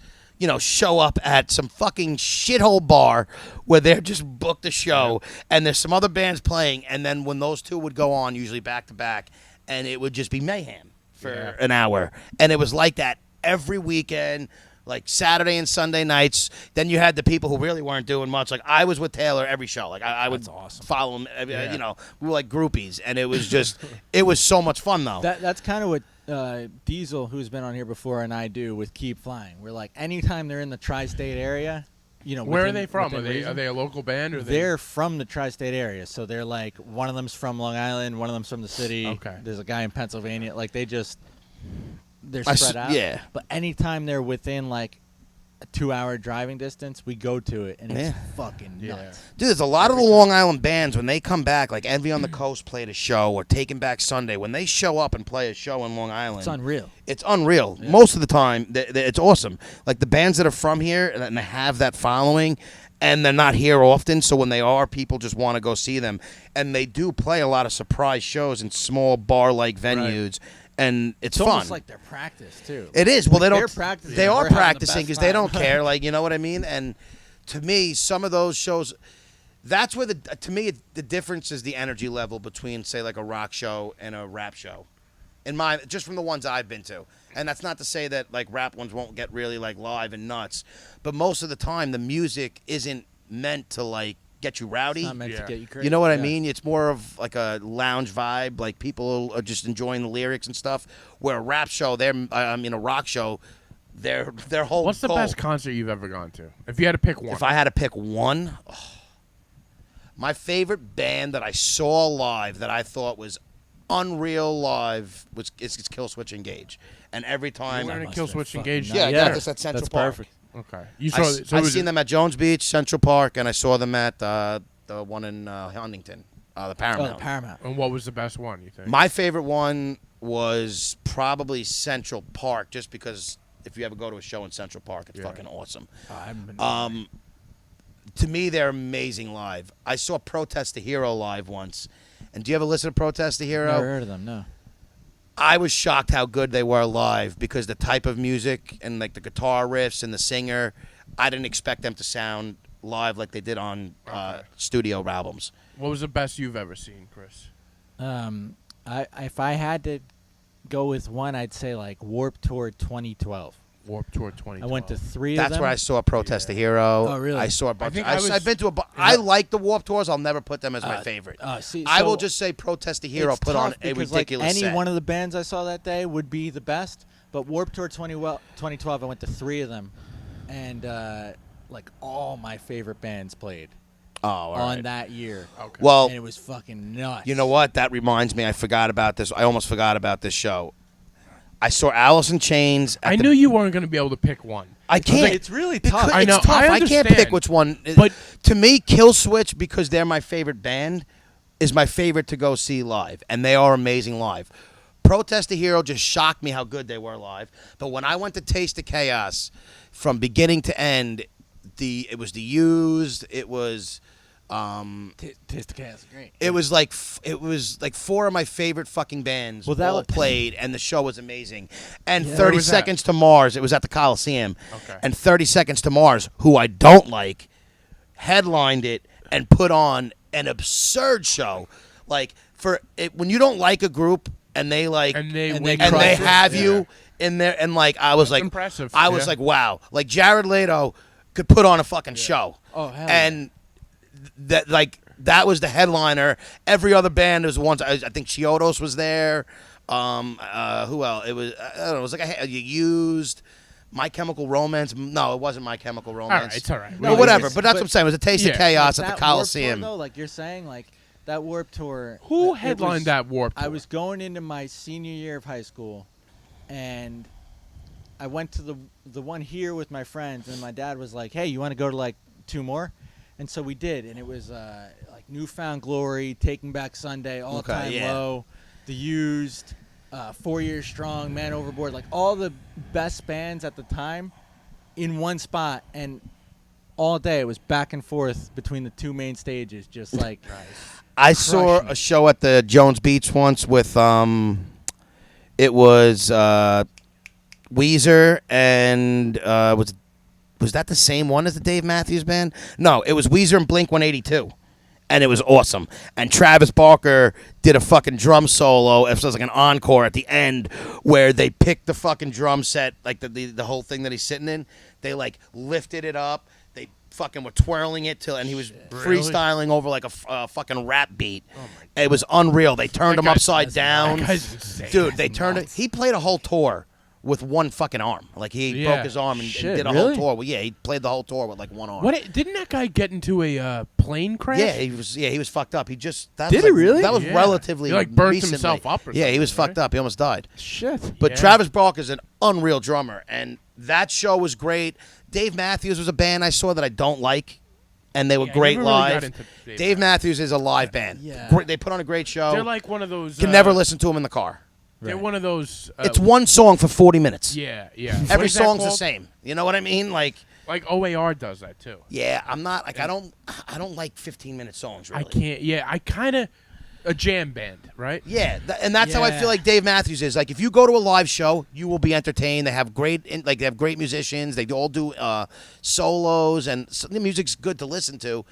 show up at some fucking shithole bar where they're just booked a show, and there's some other bands playing, and then when those two would go on, usually back to back, and it would just be mayhem for an hour, and it was like that every weekend. Like Saturday and Sunday nights. Then you had the people who really weren't doing much. Like I was with Taylor every show. Like I would follow him. We were like groupies, and it was just, it was so much fun though. That's kind of what Diesel, who's been on here before, and I do with Keep Flying. We're like, anytime they're in the tri-state area, Where are they from? within Are reason. they a local band? Or They're from the tri-state area, so they're like one of them's from Long Island, one of them's from the city. Okay. There's a guy in Pennsylvania. Like they're I spread out. yeah. But anytime they're within like a 2-hour driving distance, we go to it, and it's fucking nuts. Dude, there's a lot of the Long Island bands when they come back, like Envy on the Coast played a show, or Taking Back Sunday. When they show up and play a show in Long Island, It's unreal. It's unreal. Yeah. Most of the time, it's awesome. Like the bands that are from here and they have that following, and they're not here often, so when they are, people just want to go see them. And they do play a lot of surprise shows in small bar-like venues. Right. And it's fun. Almost like their practice too. It is. Well, they don't. Practicing. They are We're practicing because they don't time. care. Like, you know what I mean? And to me, some of those shows, that's where to me the difference is the energy level between, say, like a rock show and a rap show. Just from the ones I've been to. And that's not to say that like rap ones won't get really like live and nuts, but most of the time the music isn't meant to like get you rowdy. It's not meant to get you crazy. You know what I mean? It's more of like a lounge vibe. Like people are just enjoying the lyrics and stuff. Where a rap show, a rock show, their whole. What's the goal. best concert you've ever gone to? If you had to pick one. If I had to pick one, my favorite band that I saw live that I thought was unreal live is Killswitch Engage. And every time you were in a Killswitch Engage. Yeah, I got this at Central That's Park. Perfect. Okay. I've seen them at Jones Beach, Central Park, and I saw them at the one in Huntington, the Paramount. Oh, the Paramount. And what was the best one, you think? My favorite one was probably Central Park, just because if you ever go to a show in Central Park, it's fucking awesome. To me, they're amazing live. I saw Protest the Hero live once. And do you ever listen to Protest the Hero? Never heard of them, no. I was shocked how good they were live because the type of music and like the guitar riffs and the singer, I didn't expect them to sound live like they did on studio albums. What was the best you've ever seen, Chris? If I had to go with one, I'd say like Warped Tour 2012. Warped Tour 2012. I went to 3 of them. That's where I saw Protest the Hero. Oh, really? I saw a bunch. I I've been to I like the Warped Tours. I'll never put them as my favorite. I will just say Protest the Hero put on a ridiculous like any set. one of the bands I saw that day would be the best. But Warped Tour 2012, I went to 3 of them, and like all my favorite bands played on that year. Okay. Well, and it was fucking nuts. You know what? That reminds me. I forgot about this. I almost forgot about this show. I saw Alice in Chains. I knew you weren't going to be able to pick one. I can't. It's really tough. I know. It's tough. I can't understand. pick which one. But to me, Killswitch, because they're my favorite band, is my favorite to go see live, and they are amazing live. Protest the Hero just shocked me how good they were live. But when I went to Taste of Chaos, from beginning to end, it was The Used. It was. Taste of Chaos, great. It was like 4 of my favorite fucking bands all played, and the show was amazing. And 30 Seconds to Mars, it was at the Coliseum. Okay. And 30 Seconds to Mars, who I don't like, headlined it and put on an absurd show. Like when you don't like a group and they have you in there, and like I was like impressive. I was like, wow, like Jared Leto could put on a fucking show. Oh hell and that was the headliner. Every other band was ones. I think Chiodos was there. Who else? It was I don't know. It was like You Used. My Chemical Romance. No, it wasn't My Chemical Romance. All right, it's all right. No, whatever. But that's what I'm saying. It was a Taste of Chaos at the Coliseum. Warped Tour, though, like you're saying, like that Warped Tour. Who headlined that Warped Tour? I was going into my senior year of high school, and I went to the one here with my friends, and my dad was like, "Hey, you want to go to like 2 more?" And so we did, and it was like Newfound Glory, Taking Back Sunday, All Time Low, The Used, 4 Years Strong, Man Overboard, like all the best bands at the time in one spot, and all day it was back and forth between the 2 main stages, just like I saw a show at the Jones Beach once with it was Weezer and was that the same one as the Dave Matthews Band? No, it was Weezer and Blink-182. And it was awesome. And Travis Barker did a fucking drum solo. It was like an encore at the end where they picked the fucking drum set, like the whole thing that he's sitting in. They like lifted it up. They fucking were twirling it and he was freestyling over like a fucking rap beat. Oh it was unreal. They turned him upside down. That guy's insane. Dude, they turned it. He played a whole tour with one fucking arm. Like he Yeah. broke his arm and Shit, did a really? whole tour. Well, yeah, he played the whole tour with like one arm. Didn't that guy get into a plane crash? Yeah, he was fucked up. He just that Did was he like, really? That was Yeah. relatively He, like, burnt recently. himself up or yeah, he was something, fucked up. He almost died. Shit. But Yeah. Travis Barker is an unreal drummer, and that show was great. Dave Matthews was a band I saw that I don't like, and they were Yeah, I great never really got live. into Dave Dave Matthews is a live band. Yeah. They put on a great show. They're like one of those. You can never listen to them in the car. They're Right. one of those. It's one song for 40 minutes. Yeah, yeah. What Every is that song's the called? same. You know what I mean? Like, OAR does that too. yeah, I'm not like I don't like 15-minute songs. Really. I can't. Yeah, I kind of a jam band, right? Yeah, and that's how I Yeah. feel like Dave Matthews is. Like, if you go to a live show, you will be entertained. They have they have great musicians. They all do solos, and the music's good to listen to.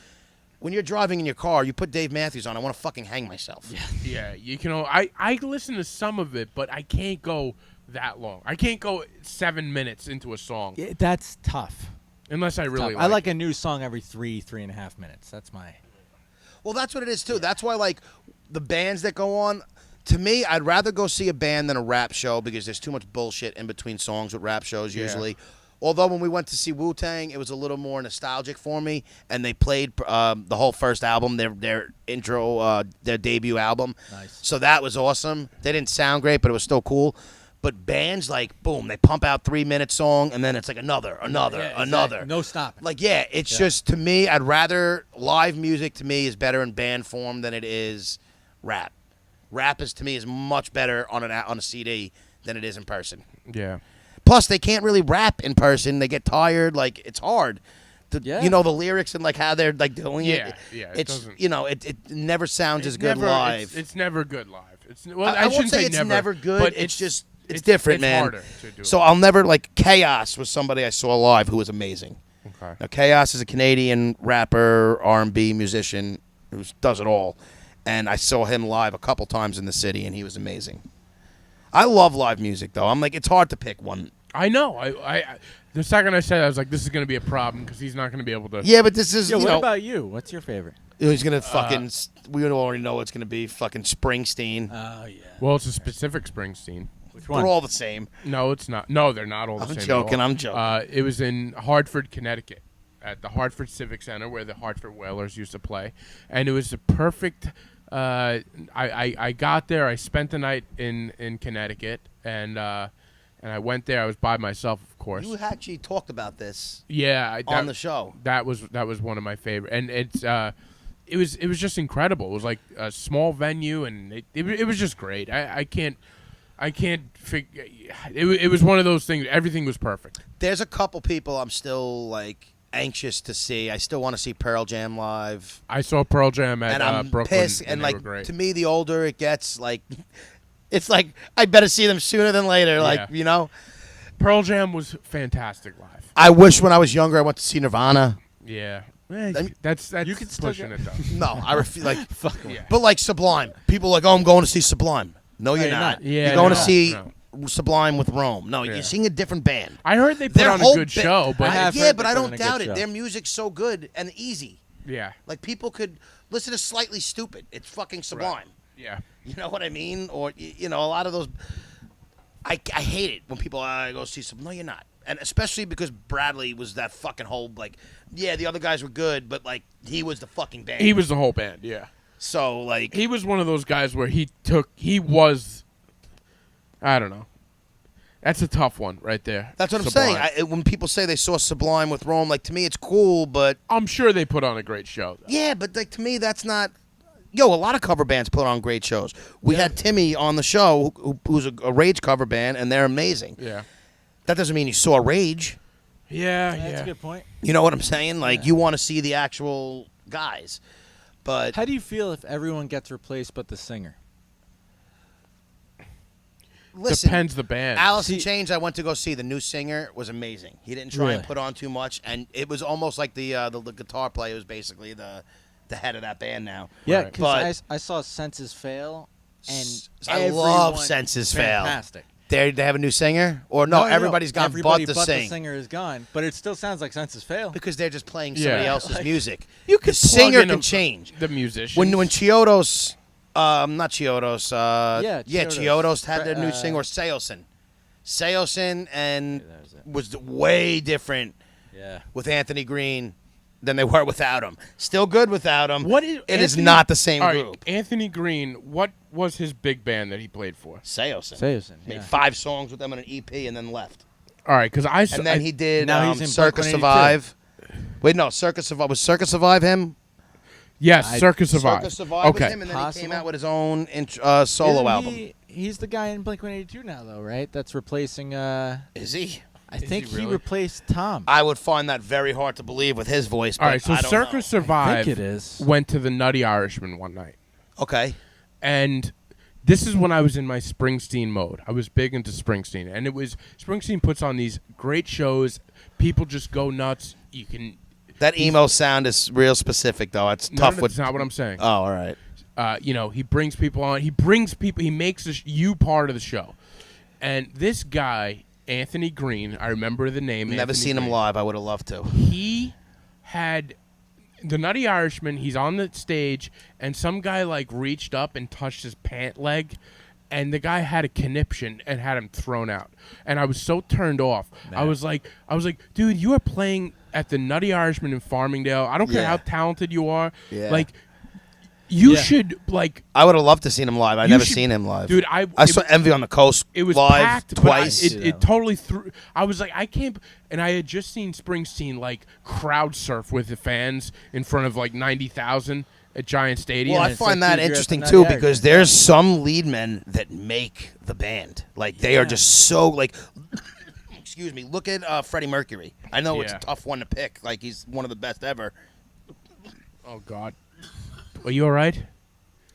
When you're driving in your car, you put Dave Matthews on. I want to fucking hang myself. Yeah, you can. I listen to some of it, but I can't go that long. I can't go 7 minutes into a song Yeah, that's tough. unless I really. I like a new song every 3.5 minutes. That's my. Well, that's what it is too. That's why, like, the bands that go on. To me, I'd rather go see a band than a rap show because there's too much bullshit in between songs with rap shows usually. Although when we went to see Wu-Tang, it was a little more nostalgic for me, and they played the whole first album, their intro, their debut album. Nice. So that was awesome. They didn't sound great, but it was still cool. But bands, like, boom, they pump out 3-minute song, and then it's like another. Yeah, exactly. No stopping. Like, yeah, it's just, to me, I'd rather, live music to me is better in band form than it is rap. Rap is, to me, is much better on a CD than it is in person. Yeah. Plus, they can't really rap in person. They get tired. Like, it's hard. Yeah. You know, the lyrics and, like, how they're, like, doing Yeah, it. yeah, it It's, doesn't- you know, it never sounds as good never, live. It's never good live. It's well, I I won't shouldn't say say it's never good. but It's just, it's different, it's man. Harder to do So it. I'll never, like, Chaos was somebody I saw live who was amazing. Okay. Now, Chaos is a Canadian rapper, R&B musician who does it all. And I saw him live a couple times in the city, and he was amazing. I love live music, though. I'm like, it's hard to pick one. I know. I the second I said it, I was like, this is going to be a problem because he's not going to be able to. Yeah, but this is, Yo, you what know, about you? What's your favorite? he's going to fucking, we already know it's going to be fucking Springsteen. Oh, yeah. Well, it's a specific Springsteen. Which one? They're all the same. No, it's not. No, they're not all the I'm same. at joking, all. I'm joking. It was in Hartford, Connecticut, at the Hartford Civic Center where the Hartford Whalers used to play, and it was a perfect. I got there. I spent the night in Connecticut, and I went there. I was by myself, of course. You actually talked about this Yeah, on the show. That was one of my favorite, and it was just incredible. It was like a small venue, and it was just great. I can't figure. It was one of those things. Everything was perfect. There's a couple people I'm still, like, anxious to see. I still want to see Pearl Jam live. I saw Pearl Jam at And I'm Brooklyn, pissed. And, they like, were great. to me, the older it gets, like, it's like, I better see them sooner than later. Like, Yeah. you know? Pearl Jam was fantastic live. I wish when I was younger I went to see Nirvana. Yeah, that's You could still pushing get- it though. No, I refuse. Like, Yeah. but like Sublime. People are like, oh, I'm going to see Sublime. No, you're you're not. not. Yeah, you're going no, to see no. Sublime with Rome. No, Yeah. you're seeing a different band. I heard they put Their on a whole good ba- show, but I have Yeah, heard but they I put don't on a doubt good it. show. Their music's so good and easy. yeah, Like, people could listen to Slightly Stupid. It's fucking Sublime. yeah. You know what I mean? Or, you know, a lot of those. I hate it when people go see some. No, you're not. And especially because Bradley was that fucking whole, like, yeah, the other guys were good, but, like, he was the fucking band. He was the whole band. Yeah, So, like. he was one of those guys where he was. I don't know. That's a tough one right there. That's what I'm Sublime. saying. When people say they saw Sublime with Rome, like, to me, it's cool, but. I'm sure they put on a great show. Though. Yeah, but, like, to me, that's not. Yo, a lot of cover bands put on great shows. We had Timmy on the show, who's a Rage cover band, and they're amazing. Yeah, That doesn't mean you saw Rage. yeah, That's yeah. a good point. You know what I'm saying? Like, you want to see the actual guys. But. How do you feel if everyone gets replaced but the singer? Listen, Depends the band. Alice in See- Chains, I went to go see. The new singer was amazing. He didn't try and Really? put on too much, and it was almost like the guitar player was basically the head of that band now. Yeah, Right. because But- I saw Senses Fail, and I love everyone- Senses Fail. Fantastic. They have a new singer, or no? Everybody's gone Everybody but the but sing the singer is gone, but it still sounds like Senses Fail. because they're just playing Yeah. somebody else's Like- music. You The could plug singer in can change. the musicians. When Chiodos, not Chiodos, Yeah, Chiodos had their new Fre- singer, or Seosin. Seosin and that was it. was way different Yeah. with Anthony Green than they were without him. Still good without him. What is It is Anthony- not the same All right, group. Anthony Green, what was his big band that he played for? Seosin. Seosin. Made Yeah. 5 songs with them on an EP and then left. All right, because And then he did Now he's in Circus Blink-182. Survive. Wait, no, Circus Survive. Was Circus Survive him? yes, Circus Survive. Circus Survive okay, was him, and then he Possible. came out with his own solo Isn't album. He's the guy in Blink-182 now, though, right? That's replacing. Is he? I think he he really? replaced Tom. I would find that very hard to believe with his voice. But all right. So I don't Circus know. Survive think it is. went to the Nutty Irishman one night, Okay. and this is when I was in my Springsteen mode. I was big into Springsteen, and it was Springsteen puts on these great shows. People just go nuts. You can. That emo sound is real specific, though. It's No, tough no, with. that's not what I'm saying. Oh, all right. He brings people on. He brings people. He makes you part of the show. And this guy, Anthony Green, I remember the name. Never Anthony seen him Green. live. I would have loved to. He had the Nutty Irishman. He's on the stage, and some guy like reached up and touched his pant leg, and the guy had a conniption and had him thrown out. And I was so turned off. I was like, dude, you are playing at the Nutty Irishman in Farmingdale. I don't care Yeah. how talented you are. Yeah. Like, you Yeah. should like. I would have loved to seen him live. I You never should- seen him live. Dude, I saw Envy on the Coast it was live packed twice. But it totally threw. I was like, I can't. And I had just seen Springsteen like crowd surf with the fans in front of like 90,000 at Giant Stadium. Well, I it's find like that you're at the interesting Nutty too Irish. because there's some lead men that make the band. Like they are just so like. Excuse me. Look at Freddie Mercury. I know it's a Yeah. tough one to pick. Like he's one of the best ever. Oh God, are you all right?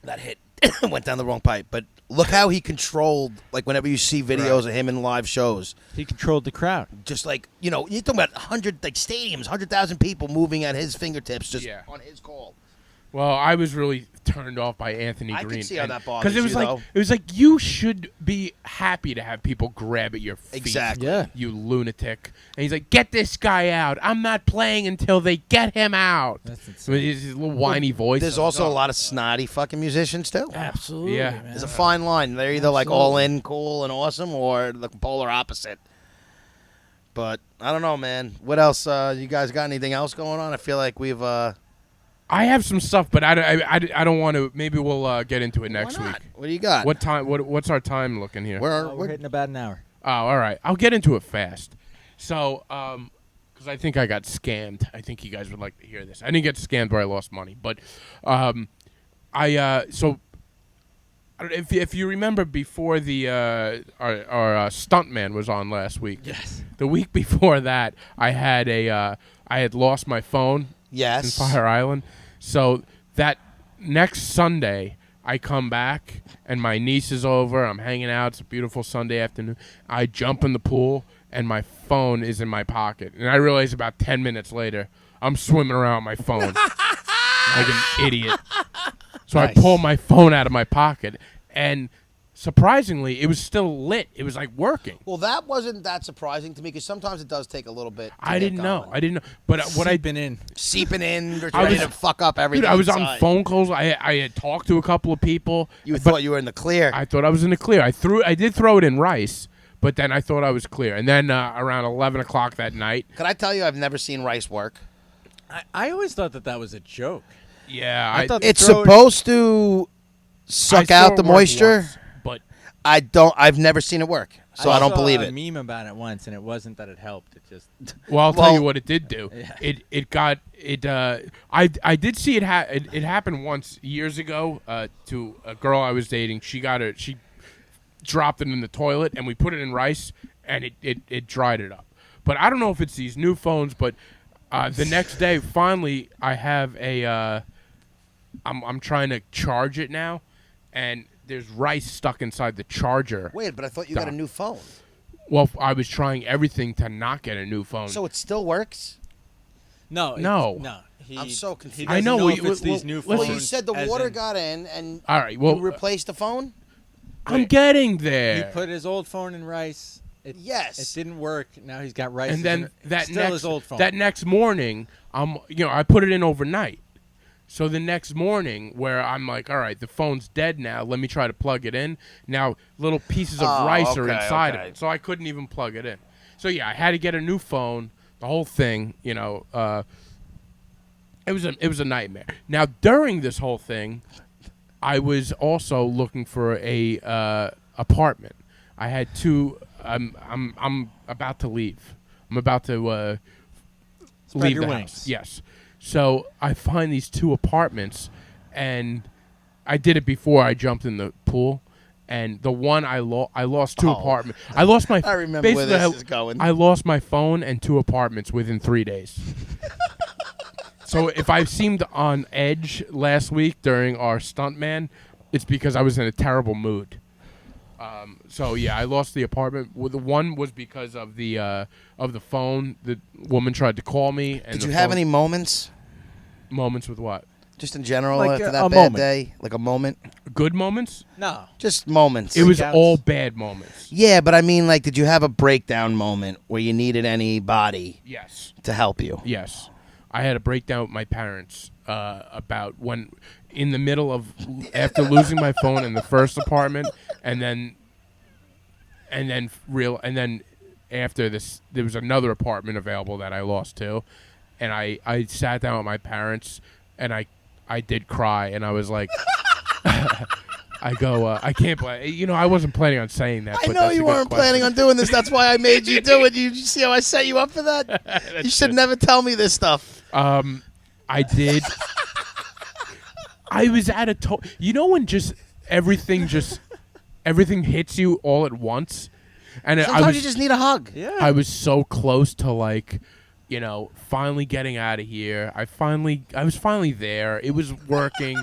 That hit went down the wrong pipe. But look how he controlled. Like whenever you see videos of him in live shows, He controlled the crowd. just like you're talking about 100 like stadiums, 100,000 people moving at his fingertips, just Yeah. on his call. Well, I was really turned off by Anthony I can Green. see how that bothers because it was you, like though. it was like you should be happy to have people grab at your feet. Exactly. Yeah. You lunatic. And he's like, get this guy out. I'm not playing until they get him out. That's With insane. his little whiny voice. There's I was also like, a lot of snotty fucking musicians too. Absolutely. Yeah. man. There's a fine line. They're either like all in, cool, and awesome, or the polar opposite. But I don't know, man. What else? You guys got anything else going on? I feel like we've. I have some stuff, but I don't want to. Maybe we'll get into it next why week. not? What do you got? What time? What's our time looking here? We're hitting about an hour. Oh, all right. I'll get into it fast. So, because I think I got scammed. I think you guys would like to hear this. I didn't get scammed where I lost money, but if you remember before the our stuntman was on last week. Yes. The week before that, I had lost my phone in Yes. Fire Island. So that next Sunday, I come back and my niece is over. I'm hanging out. It's a beautiful Sunday afternoon. I jump in the pool and my phone is in my pocket. And I realize about 10 minutes later, I'm swimming around with my phone like an idiot. So I Nice. pull my phone out of my pocket and surprisingly, it was still lit. It was like working. Well, that wasn't that surprising to me because sometimes it does take a little bit. I didn't know. But what I been in. Seeping in, or I ready was- to fuck up everything. Dude, I was on inside. phone calls. I had talked to a couple of people. You but thought you were in the clear. I thought I was in the clear. I did throw it in rice, but then I thought I was clear. And then around 11 o'clock that night, Could I tell you, I've never seen rice work. I always thought that was a joke. yeah, I thought It's Throw it- supposed to suck I saw out the it work moisture. once, but I've never seen it work, so I don't saw believe a it. meme about it once, and it wasn't that it helped. It just well, I'll tell you Well- what it did do. Yeah. It got it. I did see it. It happened once years ago to a girl I was dating. She dropped it in the toilet, and we put it in rice, and it dried it up. But I don't know if it's these new phones, but the next day, finally, I have a. I'm trying to charge it now, and there's rice stuck inside the charger. Wait, but I thought you got a Stop. new phone, Well, I was trying everything to not get a new phone. so it still works. no, No. no. I'm so confused. He I doesn't know, know well, if it's well, these new well, phones. Well, you said the as water in- got in, and All right, well, you replaced the phone. I'm getting He there. put his old phone in rice. Yes. It didn't work. Now he's got rice. and then in, that still next his old phone. that next morning, I put it in overnight. So the next morning, where I'm like, all right, the phone's dead now. Let me try to plug it in. Now, little pieces of rice are inside of it, so I couldn't even plug it in. So yeah, I had to get a new phone. The whole thing, it was a nightmare. Now, during this whole thing, I was also looking for a apartment. I had two. I'm about to leave. I'm about to leave your the wings. house. Yes. So I find these two apartments, and I did it before I jumped in the pool. And the one I lost two apartments. I lost my. I remember where this is going. I lost my phone and two apartments within 3 days. So if I seemed on edge last week during our stuntman, it's because I was in a terrible mood. So yeah, I lost the apartment. Well, the one was because of the phone. The woman tried to call me. And Did you have any moments? Moments with what? Just in general, Like after a that bad moment. day? Like a moment? Good moments? No. Just moments. It was Freakouts? all bad moments. Yeah, but I mean, like, did you have a breakdown moment where you needed anybody Yes. to help you? Yes. I had a breakdown with my parents about when, in the middle of, after losing my phone in the first apartment, and then after this, there was another apartment available that I lost too, and I sat down with my parents, and I did cry, and I was like, I go, I can't play. I wasn't planning on saying that. I but know that's a you good weren't question. planning on doing this. That's why I made you do it. You see how I set you up for that? You should true. never tell me this stuff. I did. I was at a when just everything hits you all at once, and Sometimes you just need a hug. Yeah. I was so close to finally getting out of here. I was finally there. It was working,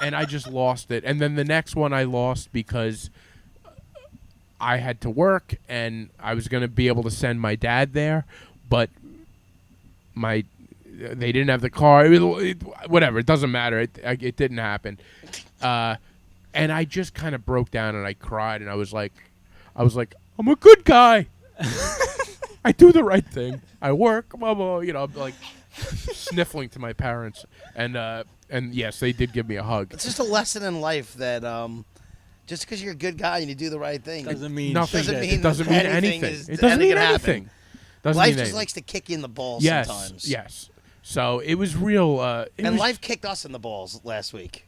and I just lost it. And then the next one I lost because I had to work, and I was going to be able to send my dad there, but they didn't have the car. Whatever. It doesn't matter. It didn't happen. And I just kind of broke down and I cried, and I was like, I'm a good guy. I do the right thing. I work, blah, blah, I'm like sniffling to my parents, and yes, they did give me a hug. It's just a lesson in life that just because you're a good guy and you do the right thing Doesn't mean Nothing. doesn't shit. mean It doesn't mean anything. It doesn't mean anything. Doesn't life mean just anything. likes to kick you in the balls Yes, sometimes. yes. So it was real. Life kicked us in the balls last week.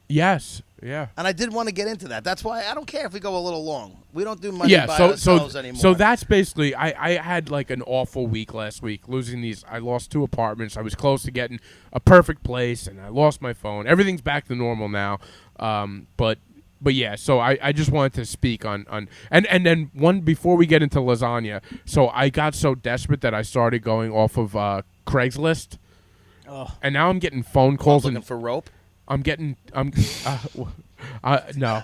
Yes, yeah. And I did want to get into that. That's why I don't care if we go a little long. We don't do money by So ourselves anymore. so that's basically. I had like an awful week last week, losing these. I lost two apartments. I was close to getting a perfect place, and I lost my phone. Everything's back to normal now. But yeah. So I just wanted to speak on and then one before we get into lasagna. So I got so desperate that I started going off of Craigslist, and now I'm getting phone calls looking and for rope. No.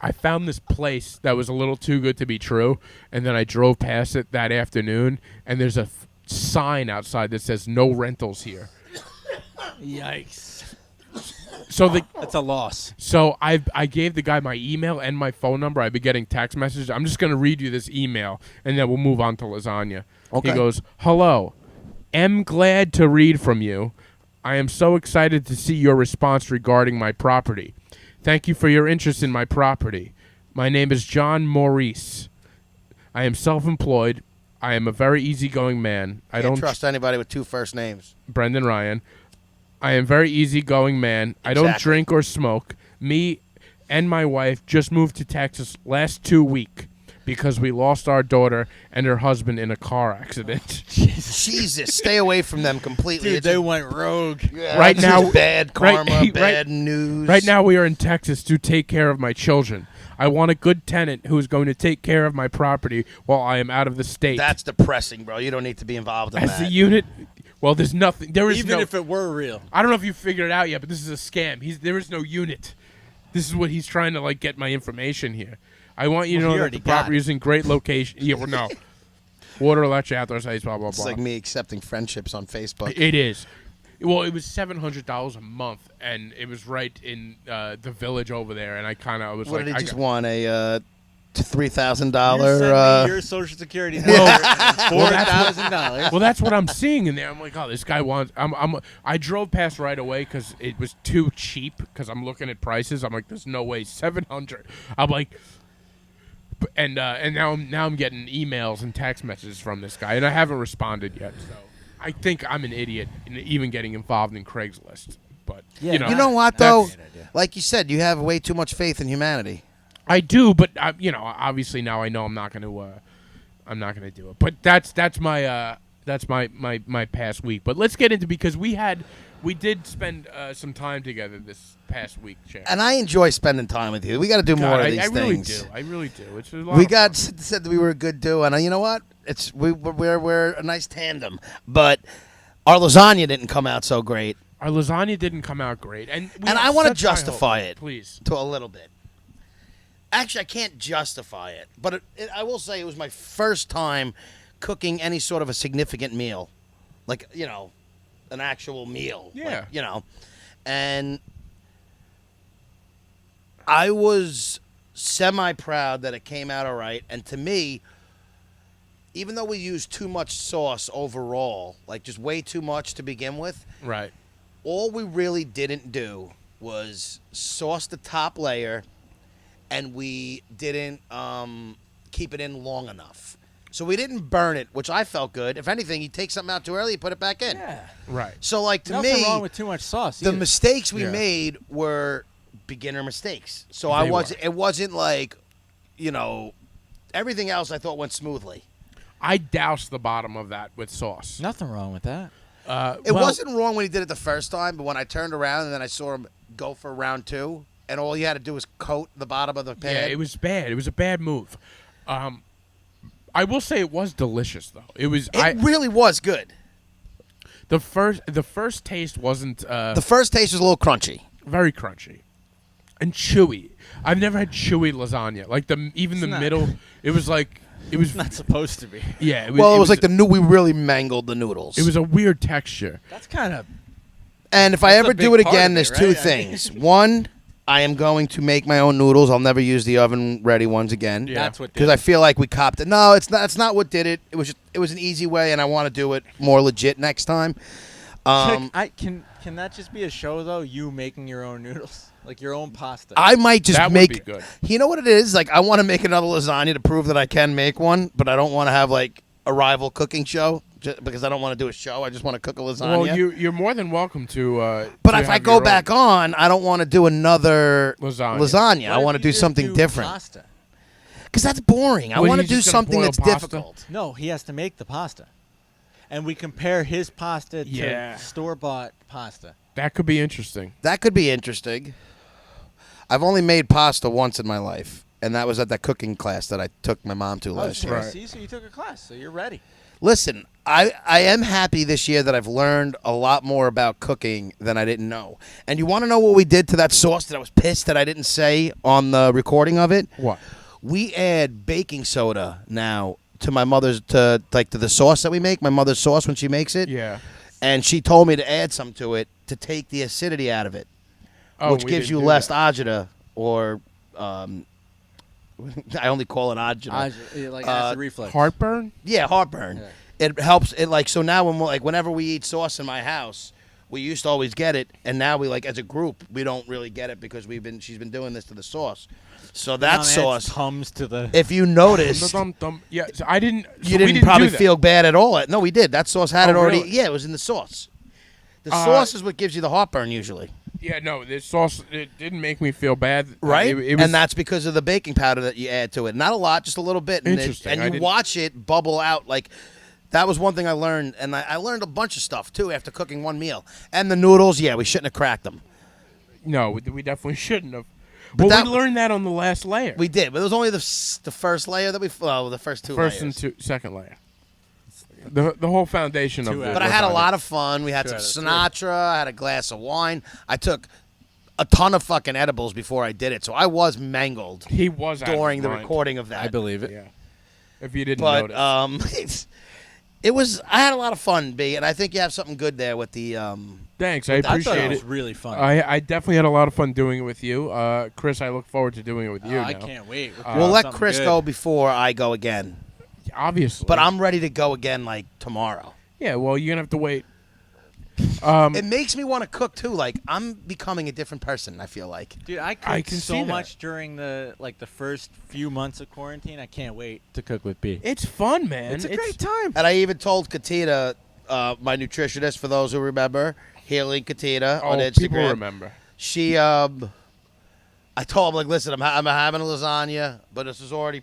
I found this place that was a little too good to be true, and then I drove past it that afternoon, and there's a sign outside that says no rentals here. Yikes. So That's a loss. So I gave the guy my email and my phone number. I've been getting text messages. I'm just going to read you this email, and then we'll move on to lasagna. Okay. He goes, "Hello. Am glad to read from you. I am so excited to see your response regarding my property. Thank you for your interest in my property. My name is John Maurice. I am self-employed. I am a very easygoing man. I Can't don't trust anybody with two first names. Brendan Ryan. I am very easygoing man. I don't Exactly. drink or smoke. Me and my wife just moved to Texas last 2 weeks because we lost our daughter and her husband in a car accident. Jesus, stay away from them completely. Dude, It's they just- went rogue. yeah, Right it's now- just bad karma, right- bad news. Right now we are in Texas to take care of my children. I want a good tenant who is going to take care of my property while I am out of the state. That's depressing, bro. You don't need to be involved in As that. a unit, well, there's nothing. There is Even no. if it were real. I don't know if you figured it out yet, but this is a scam. There is no unit. This is what he's trying to get my information here. I want you to Well, know he that already the got property it. is in great location. Yeah, well, no. Water, electric, outdoor sites, blah, blah, It's blah. like me accepting friendships on Facebook. It is. Well, it was $700 a month, and it was right in the village over there, and I kind of was What like, did he just want? A $3,000. Your social security number. $4,000. Well, that's what I'm seeing in there. I'm like, oh, this guy wants. I drove past right away because it was too cheap. Because I'm looking at prices. I'm like, there's no way, $700. I'm like, and now I'm getting emails and text messages from this guy, and I haven't responded yet. So I think I'm an idiot in even getting involved in Craigslist. But Yeah, you know, You know what, though? That's a good idea. Like you said, you have way too much faith in humanity. I do, but obviously now I know I'm not going to do it. But that's my past week. But let's get into, because we did spend some time together this past week, Chad. And I enjoy spending time with you. We got to do more of these I really things. do. I really do. It's a lot We of got fun. said that we were a good duo, and you know what? We're a nice tandem. But our lasagna didn't come out so great, Our lasagna didn't come out great, and I want to justify it please. to a little bit. Actually, I can't justify it, but I will say it was my first time cooking any sort of a significant meal, like an actual meal. Yeah. Like, and I was semi-proud that it came out all right. And to me, even though we used too much sauce overall, like just way too much to begin with, Right. all we really didn't do was sauce the top layer, and we didn't keep it in long enough. So we didn't burn it, which I felt good. If anything, you take something out too early, you put it back in. Yeah. Right. So, like, to Nothing me, wrong with too much sauce. the either. mistakes we Yeah. made were beginner mistakes. So They it wasn't like, everything else I thought went smoothly. I doused the bottom of that with sauce. Nothing wrong with that. It wasn't wrong when he did it the first time, but when I turned around and then I saw him go for round two, and all you had to do was coat the bottom of the pan. Yeah, it was bad. It was a bad move. I will say it was delicious, though. It was. It really was good. The first taste wasn't The first taste was a little crunchy. very crunchy and chewy. I've never had chewy lasagna. Like the not. middle, it was like it was Not supposed to be. yeah. It Was like we really mangled the noodles. It was a weird texture. That's kind of. And if I That's a ever do big it part again, of there's it, two right? things. One, I am going to make my own noodles. I'll never use the oven ready ones again. Yeah. That's what. Because I feel like we copped it. No, it's not. That's not what did it. It was an easy way, and I want to do it more legit next time. Can that just be a show though? You making your own noodles, like your own pasta. I might just That would make. be good. You know what it is? Like I want to make another lasagna to prove that I can make one, but I don't want to have like a rival cooking show because I don't want to do a show. I just want to cook a lasagna. Well, you're more than welcome to. But to if I have go your back own on, I don't want to do another lasagna. I want to do something different Pasta? because that's boring. I Well, want to he's do just gonna something boil that's pasta? difficult. No, he has to make the pasta, and we compare his pasta to Yeah. store-bought pasta. That could be interesting. That could be interesting. I've only made pasta once in my life, and that was at that cooking class that I took my mom to last year. Right. See, so you took a class, so you're ready. Listen, I am happy this year that I've learned a lot more about cooking than I didn't know. And you want to know what we did to that sauce that I was pissed that I didn't say on the recording of it? What? We add baking soda now to my mother's to the sauce that we make, my mother's sauce when she makes it. Yeah. And she told me to add some to it to take the acidity out of it, Oh, which we gives didn't you do less that. agita or I only call it agita. Like acid reflux. Heartburn? Yeah, heartburn. Yeah. It helps. It so now whenever we eat sauce in my house, we used to always get it, and now we as a group we don't really get it because she's been doing this to the sauce. So that Mom adds sauce, Tums to the. if you noticed, Yeah, so I didn't. So you we didn't probably do that. feel bad at all. No, we did. That sauce had Oh, it already. really? Yeah, it was in the sauce. The sauce is what gives you the heartburn usually, Yeah, no, this sauce it didn't make me feel bad. right? It was, and that's because of the baking powder that you add to it. Not a lot, just a little bit. And Interesting. and I you didn't- watch it bubble out like. That was one thing I learned, and I learned a bunch of stuff too after cooking one meal. And the noodles, yeah, we shouldn't have cracked them. no, we definitely shouldn't have. But Well, that- we learned that on the last layer. We did, but it was only the first layer that the first two First layers. and second layer. The whole foundation of Two the out But I had a lasagna. lot of fun. We had Two some out of Sinatra. I had a glass of wine. I took a ton of fucking edibles before I did it, so I was mangled He was out of during his the mind. recording of that. I believe it. Yeah. If you didn't But notice. I had a lot of fun, B, and I think you have something good there with the. Thanks, I I thought appreciate it was it. really fun. I definitely had a lot of fun doing it with you, Chris. I look forward to doing it with you. I now. can't wait. We'll let Chris go before I go again, Obviously, but I'm ready to go again like tomorrow. Yeah, well, you're gonna have to wait. It makes me want to cook too. Like I'm becoming a different person. I feel like. Dude, I I cooked can see so that. much during the first few months of quarantine. I can't wait to cook with B. It's fun, man. It's a great time. And I even told Katina, my nutritionist, for those who remember, Healing Katina on Instagram. People remember. She, I told him, like, listen, I'm having a lasagna, but this is already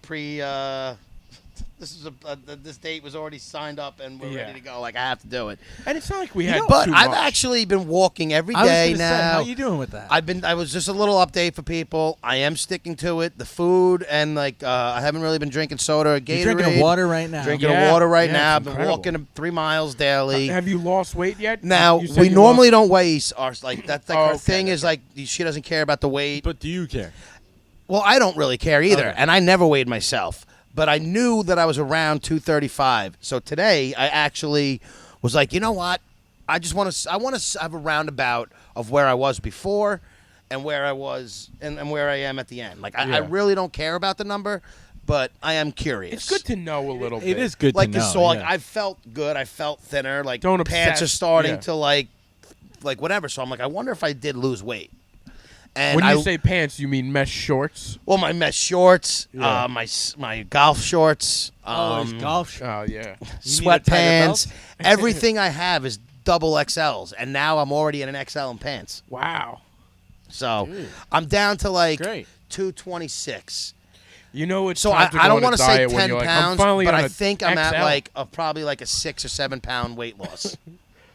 this date was already signed up and we're ready to go. Like, I have to do it. And it's not like we had But too I've much. actually been walking every I was day gonna now. say, how you doing with that? I was just a little update for people. I am sticking to it. The food and like I haven't really been drinking soda or Gatorade. You're drinking water right now. Drinking Yeah, water right yeah, now. it's I've been incredible. walking 3 miles daily. Have you lost weight yet? Now You said we you normally lost- don't weigh our like that's like Oh, her okay, thing is okay. like she doesn't care about the weight. But do you care? Well, I don't really care either, Okay. and I never weighed myself. But I knew that I was around 235. So today I actually was like, you know what? I want to have a roundabout of where I was before and where I was and where I am at the end. Like I Yeah. really don't care about the number, but I am curious. It's good to know a little bit. It is good like to know. you saw, like yeah. I felt good. I felt thinner. Like Don't pants obsess. are starting Yeah. to like whatever. So I'm like, I wonder if I did lose weight. And When you I, say pants, you mean mesh shorts? well, my mesh shorts, Yeah. my golf shorts, it's golf. Oh, yeah. You need a tighter sweatpants, belt? everything I have is double XLs, and now I'm already in an XL in pants. Wow. So Dude. I'm down to like Great. 226. You know it's So time to I go don't on a want to say diet when 10 you're like, I'm pounds, finally but on I a think I'm at XL. like probably like a 6 or 7 pound weight loss.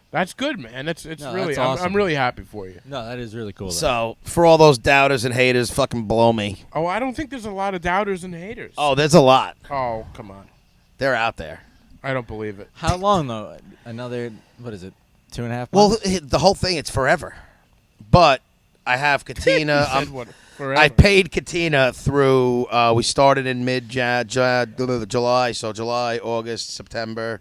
That's good, man. It's No, really. that's I'm awesome. really happy for you. No, that is really cool. though. So for all those doubters and haters, fucking blow me. Oh, I don't think there's a lot of doubters and haters. Oh, there's a lot. Oh, come on. They're out there. I don't believe it. How long though? Another what is it? 2.5 Well, months? the whole thing, it's forever. But I have Katina. You said what, forever. I paid Katina through. We started in July, so July, August, September.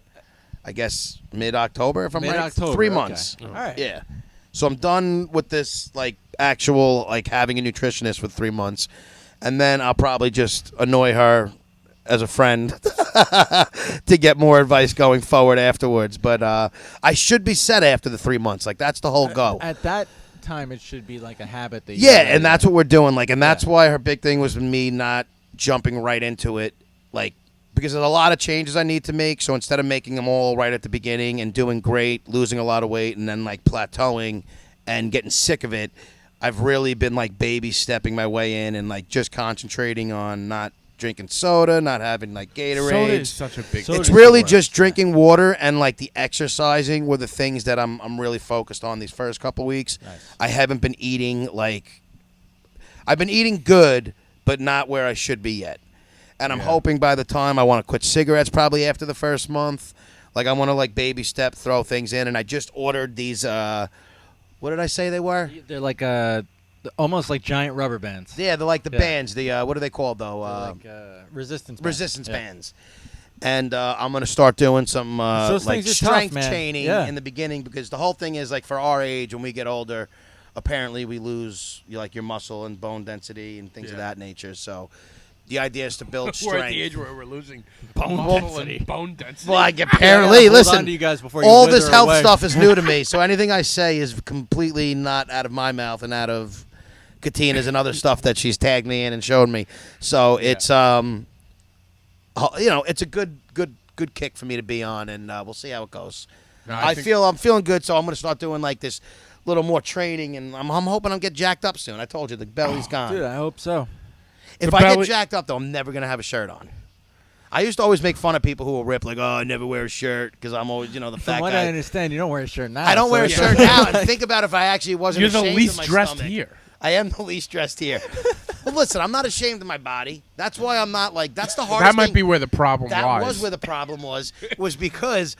I guess mid-October, if I'm right. Mid-October, 3 okay. months. All right. Yeah. So I'm done with this, like, actual, like, having a nutritionist for 3 months. And then I'll probably just annoy her as a friend to get more advice going forward afterwards. But I should be set after the 3 months. Like, that's the whole go. At that time, it should be like a habit that. Yeah, and that's what we're doing. Like, and that's Yeah. why her big thing was me not jumping right into it. Like, because there's a lot of changes I need to make. So instead of making them all right at the beginning and doing great, losing a lot of weight, and then like plateauing and getting sick of it, I've really been like baby stepping my way in and like just concentrating on not drinking soda, not having like Gatorade. Soda is such a big. Soda It's is really the just drinking water and like the exercising were the things that I'm really focused on these first couple weeks. Nice. I haven't been eating like I've been eating good, but not where I should be yet. And I'm Yeah. hoping by the time I want to quit cigarettes probably after the first month. Like I want to like baby step, throw things in, and I just ordered these what did I say they were? They're like almost like giant rubber bands. Yeah, they're like the Yeah. bands. The what are they called though? They're like resistance. Bands. Resistance Yeah. bands. And I'm going to start doing some Those like things are tough, strength man. training Yeah. in the beginning because the whole thing is like for our age when we get older, apparently we lose like your muscle and bone density and things of Yeah. that nature. So the idea is to build We're at strength. the age where we're losing Bone muscle density. and bone density. Well, like apparently, Hold listen, on to you guys before you all wither this health away. stuff is new to me. So anything I say is completely not out of my mouth and out of Katina's and other stuff that she's tagged me in and showed me. So it's it's a good kick for me to be on, and we'll see how it goes. No, I'm think- feeling good, so I'm going to start doing like this little more training, and I'm hoping I'll get jacked up soon. I told you the belly's gone. Dude, I hope so. If The I belly- get jacked up, though, I'm never going to have a shirt on. I used to always make fun of people who will rip, like, oh, I never wear a shirt because I'm always, the From fat what guy. I understand, you don't wear a shirt now. I don't so wear a it's shirt like- now. And think about if I actually wasn't You're the ashamed least of my dressed stomach. here. I am the least dressed here. Well, listen, I'm not ashamed of my body. That's why I'm not like. That's the hardest. That might thing. be where the problem That lies. was where the problem was because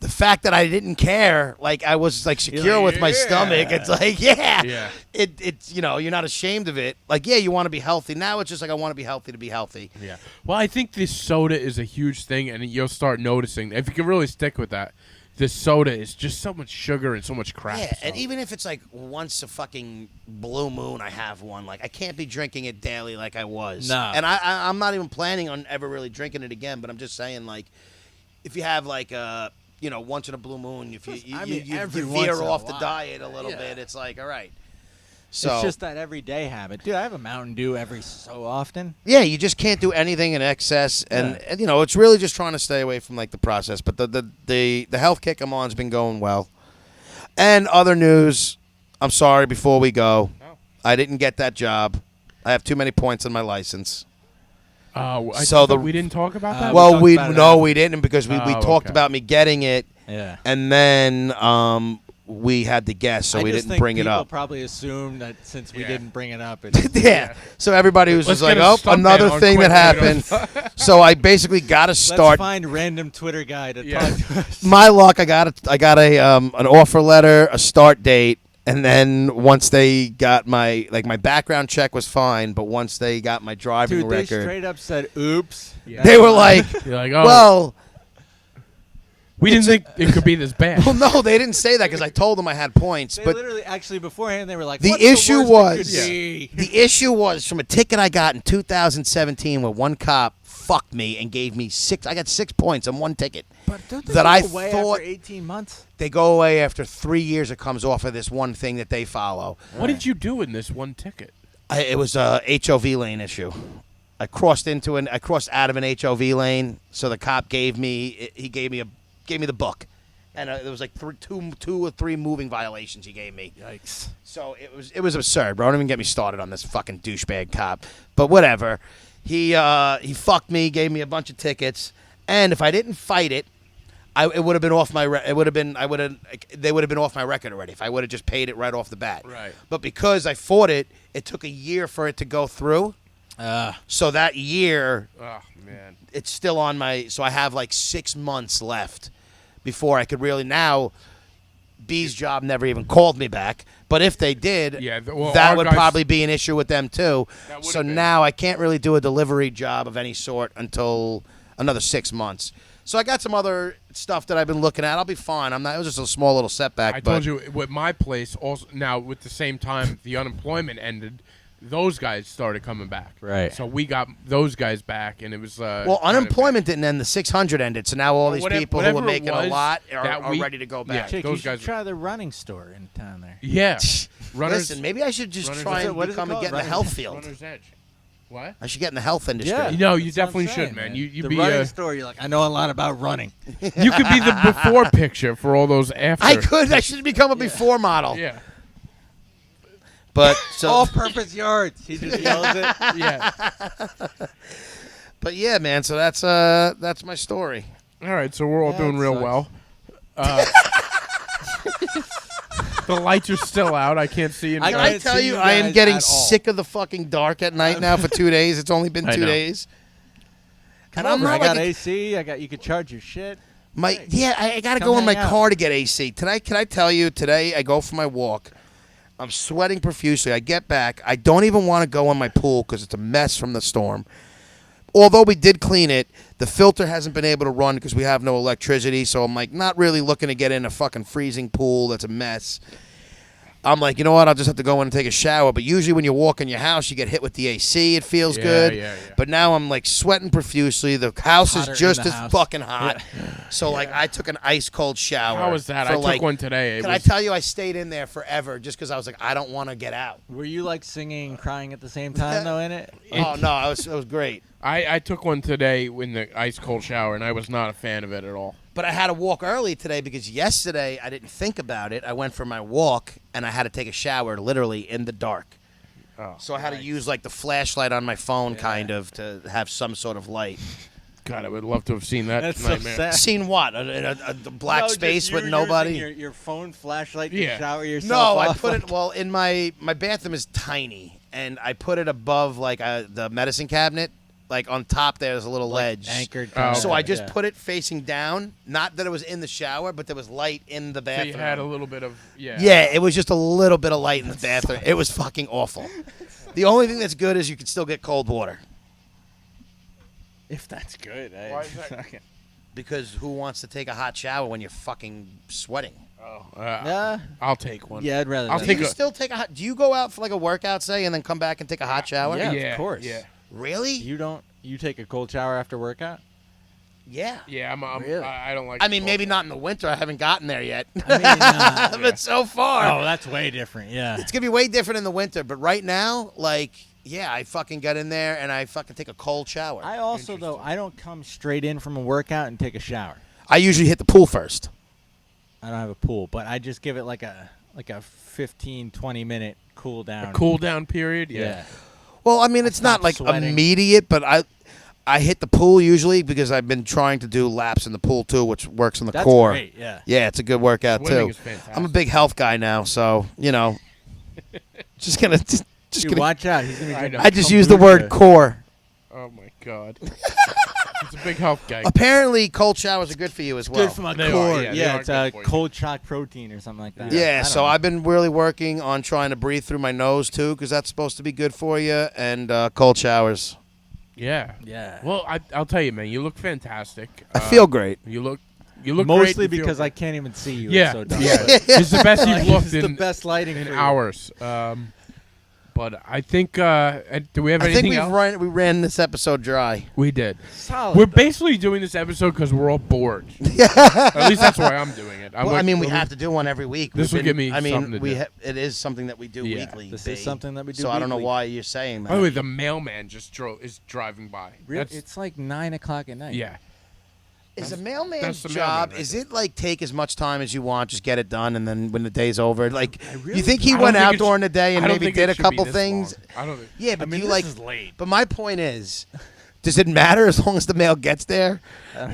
the fact that I didn't care, like I was like secure like, with my yeah. stomach. It's like, yeah, Yeah. It's you know, you're not ashamed of it. Like, yeah, you want to be healthy. Now it's just like I want to be healthy to be healthy. Yeah. Well, I think this soda is a huge thing, and you'll start noticing if you can really stick with that. This soda is just so much sugar and so much crap. Yeah, and so. even if it's like once a fucking blue moon, I have one. Like I can't be drinking it daily like I was. No. And I'm not even planning on ever really drinking it again. But I'm just saying, like, if you have like you know, once in a blue moon, if you every you once veer in a off the while. diet a little Yeah. bit, it's like, all right. So It's just that everyday habit. Dude, I have a Mountain Dew every so often. yeah, you just can't do anything in excess, and you know, it's really just trying to stay away from like the process. But the health kick I'm on's been going well. And other news, I'm sorry before we go, I didn't get that job. I have too many points on my license. I So thought we didn't talk about that. Well, talked we about it no, after. we didn't because we Oh, talked okay. about me getting it, Yeah. and then we had to guess, so I we just didn't think bring it people up. probably assumed that since we Yeah. didn't bring it up, it's Yeah. So everybody was Let's just like, get a "Oh, stunt another man on thing that Twitter." happened." So I basically got to let's start. find random Twitter guy to Yeah. talk to us. My luck, I got a an offer letter, a start date, and then once they got my background check was fine, but once they got my driving Dude, they record, straight up said, "Oops." Yeah. they were like, You're like, oh, "Well." we didn't think it could be this bad. Well, no, they didn't say that because I told them I had points. They But literally, actually, beforehand, they were like, The "What's issue the worst was- it could be?" the issue was from a ticket I got in 2017 where one cop fucked me and gave me 6. I got 6 points on one ticket. But don't they that go I away thought- after 18 months? They go away after 3 years. It comes off of this one thing that they follow. What did you do in this one ticket? It was a HOV lane issue. I crossed out of an HOV lane, so the cop gave me the book, and there was like two or three moving violations he gave me. Yikes. So it was absurd, bro. Don't even get me started on this fucking douchebag cop. But whatever. He fucked me, gave me a bunch of tickets, and if I didn't fight it, it would have been off my they would have been off my record already if I would have just paid it right off the bat. Right. But because I fought it, it took a year for it to go through. So that year, Oh man. it's still on my. So I have like 6 months left before I could really now. B's job never even called me back, but if they did, Yeah, well, that our would guys- probably be an issue with them too. That would've So been. now I can't really do a delivery job of any sort until another 6 months. So I got some other stuff that I've been looking at. I'll be fine. I'm not. It was just a small little setback. I but told you with my place also now with the same time the unemployment ended, those guys started coming back. Right. So we got those guys back, and it was well, kind of unemployment didn't end. The 600 ended. So now all these whatever- people who were whatever it making a was lot that are week- ready to go yeah. back. Jake, those you should guys- try the running store in town there. Yeah. Runners. Listen, maybe I should just Runners- try and what is it become and called? get in the Runners- health field. Runner's Edge. What? I should get in the health industry. Yeah. You know, you That's what I'm definitely saying, should, man. You the be running store, you're like, I know a lot about running. you could be the before picture for all those after. I could. I should become a before model. Yeah. But so. All-purpose yards. He just yells it. Yeah. But yeah, man. So that's my story. All right, so we're all Yeah, doing it real sucks. well. The lights are still out. I can't see I Can anything. I can't tell see you, you I am guys getting at all. sick of the fucking dark at night now for 2 days. It's only been I 2 know. days. Come And I'm over. I not got like a- AC. You could charge your shit. I gotta Come go in my hang out. car to get AC. Tonight, can I tell you? Today, I go for my walk. I'm sweating profusely. I get back. I don't even want to go in my pool because it's a mess from the storm. Although we did clean it, the filter hasn't been able to run because we have no electricity. So I'm like not really looking to get in a fucking freezing pool that's a mess. I'm like, you know what? I'll just have to go in and take a shower. But usually when you walk in your house, you get hit with the AC. It feels Yeah, good. yeah. But now I'm like sweating profusely. The house Hotter in is just the as house. fucking hot. So like I took an ice cold shower. How was that? for, I took like- one today. It Can I was, tell you, I stayed in there forever just because I was like, I don't want to get out. Were you like singing and crying at the same time though in it? Oh no, it was great. I took one today in the ice cold shower, and I was not a fan of it at all. But I had to walk early today because yesterday I didn't think about it. I went for my walk and I had to take a shower literally in the dark. Oh, So I had to use like the flashlight on my phone kind of to have some sort of light. God, I would love to have seen that That's so nightmare. sad. Seen what? A black No, space just with you nobody? using your phone flashlight to Yeah. shower yourself No, I off. put it well in my bathroom is tiny and I put it above like the medicine cabinet like on top there's a little ledge. Anchored. Oh, So okay. I just put it facing down. Not that it was in the shower, but there was light in the So bathroom. you had a little bit of Yeah, it was just a little bit of light in the bathroom. It was fucking awful. The only thing that's good is you can still get cold water. If that's good. Why is that? Because who wants to take a hot shower when you're fucking sweating? Yeah. I'll take one. Yeah, I'd rather. I'll that. Do take you a- still take a hot? Do you go out for like a workout, say, and then come back and take a hot shower? Yeah, Yeah, of course. yeah. Really? You don't. You take a cold shower after workout? Yeah. Yeah, Really? I don't like. I mean, maybe not in the winter. I haven't gotten there yet. I mean, But so far, Oh, that's way different. Yeah. it's gonna be way different in the winter. But right now, like, yeah, I fucking get in there and I fucking take a cold shower. I also though I don't come straight in from a workout and take a shower. I usually hit the pool first. I don't have a pool, but I just give it like a 15, 20 minute cool down. cool down period. Yeah. Well, I mean, it's not stop like sweating. immediate, but I hit the pool usually because I've been trying to do laps in the pool too, which works on the That's core. great. Yeah. Yeah, it's a good workout Swimming too. is fantastic. I'm a big health guy now, so you know, just gonna just Dude, gonna. watch out. He's gonna be I drinking know. I just use the word kombucha. core. Oh my god. It's a big health guy. Apparently, cold showers are good for you as well. Good for my They are, core. yeah, they Yeah, are it's good for you. cold shock protein or something like that. I Yeah, don't so know. I've been really working on trying to breathe through my nose too, because that's supposed to be good for you, and cold showers. Yeah. Yeah. Well, I'll tell you, man. You look fantastic. I feel great. You look great. Mostly You feel because I great. can't even see you. Yeah. It's so dark. Yeah. It's the best Like, you've looked it's the in best lighting in for you. hours. But I think. Do we have I think anything else? we ran this episode dry. We did. Solid. We're though. basically doing this episode because we're all bored. At least that's why I'm doing it. Well, I mean, we have to do one every week. This We've will give me I mean, something to do. it is something that we do Yeah. weekly. This B. is something that we do. So I don't know weekly. why you're saying that. By the way, the mailman just is driving by. Really? That's- It's like 9 o'clock at night. yeah. Is a mailman's that's the job? mailman right Is there. it like take as much time as you want, just get it done, and then when the day's over, like really you think he I don't went think out it during the day and I don't maybe think did it a should couple be this things? long. I don't think. Yeah, I but mean, you this like. is late. But my point is, does it matter as long as the mail gets there?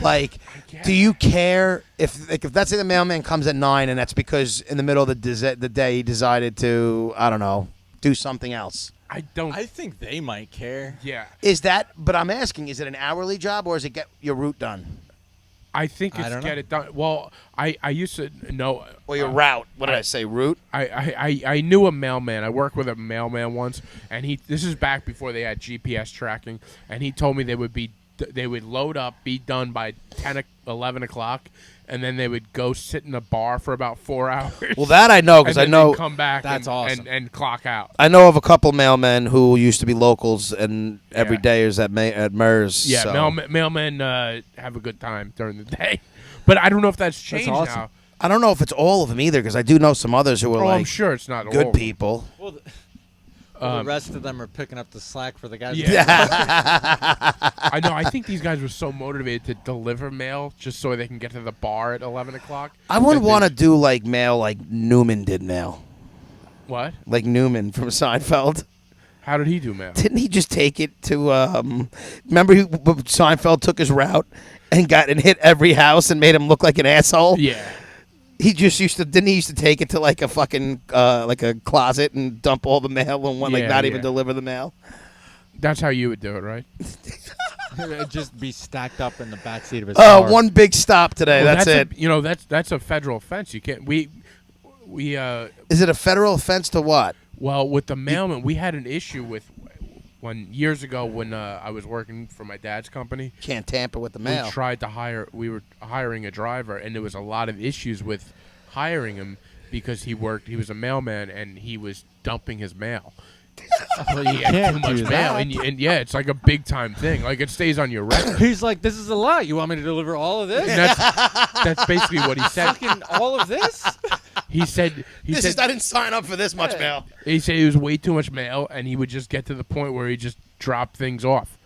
Like, guess. do you care if let's say the mailman comes at 9 and that's because in the middle of the day he decided to, I don't know, do something else? I don't. I think they might care. yeah. Is that? But I'm asking, is it an hourly job or is it get your route done I think I it's don't know. get it done. Well, I used to know. or your route? What did I say? Route? I knew a mailman. I worked with a mailman once, and this is back before they had GPS tracking, and he told me they would load up, be done by 11 o'clock, and then they would go sit in a bar for about 4 hours. Well, that I know because and I then know they'd come back. That's awesome. and clock out. I know of a couple mailmen who used to be locals and every Yeah. day is at MERS. Yeah, so. mailmen have a good time during the day, but I don't know if that's changed awesome. now. I don't know if it's all of them either because I do know some others who are Oh, I'm like sure it's not all good of them. people. Well, the rest of them are picking up the slack for the guys. Yeah. I know. I think these guys were so motivated to deliver mail just so they can get to the bar at 11 o'clock. I wouldn't that they- want to do like mail like Newman did mail. What? Like Newman from Seinfeld. How did he do mail? Didn't he just take it to remember Seinfeld took his route and hit every house and made him look like an asshole? Yeah. He just used to take it to like a fucking like a closet and dump all the mail and Yeah, not even yeah. deliver the mail. That's how you would do it, right? It'd just be stacked up in the backseat of his Oh, car. one big stop today. Well, that's it. That's a federal offense. You can't. We Is it a federal offense to what? well with the mailman, we had an issue with years ago when I was working for my dad's company. Can't tamper with the mail. We were hiring a driver, and there was a lot of issues with hiring him because he was a mailman and he was dumping his mail. Well, you He had can't too much do mail, that. and yeah, it's like a big time thing. Like it stays on your record. He's like, "This is a lot. You want me to deliver all of this? And that's basically what he said. Fucking all of this?" He said I didn't sign up for this much mail. he said it was way too much mail, and he would just get to the point where he just dropped things off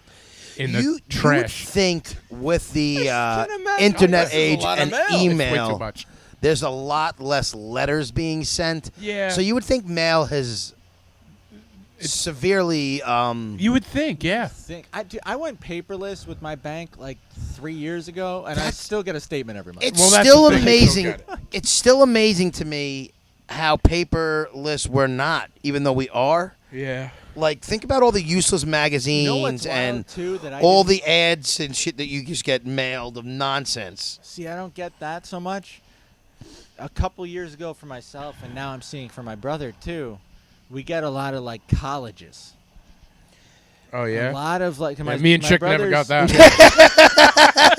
in the You would trash. think with the imagine. internet This is a age lot of and mail. It's Way too email, much. there's a lot less letters being sent. Yeah. So you would think mail has severely. You would think, yeah. I went paperless with my bank like 3 years ago, and I still get a statement every month. It's Well, that's still the thing, amazing. you don't It's still amazing to me how paperless we're not, even though we are. Yeah. Like, think about all the useless You magazines know what's and wild, too, that I all didn't- the ads and shit that you just get mailed of nonsense. See, I don't get that so much. A couple years ago for myself, and now I'm seeing for my brother too, we get a lot of like colleges. Oh yeah. A lot of like Yeah, me and my Chick never got brother's- that.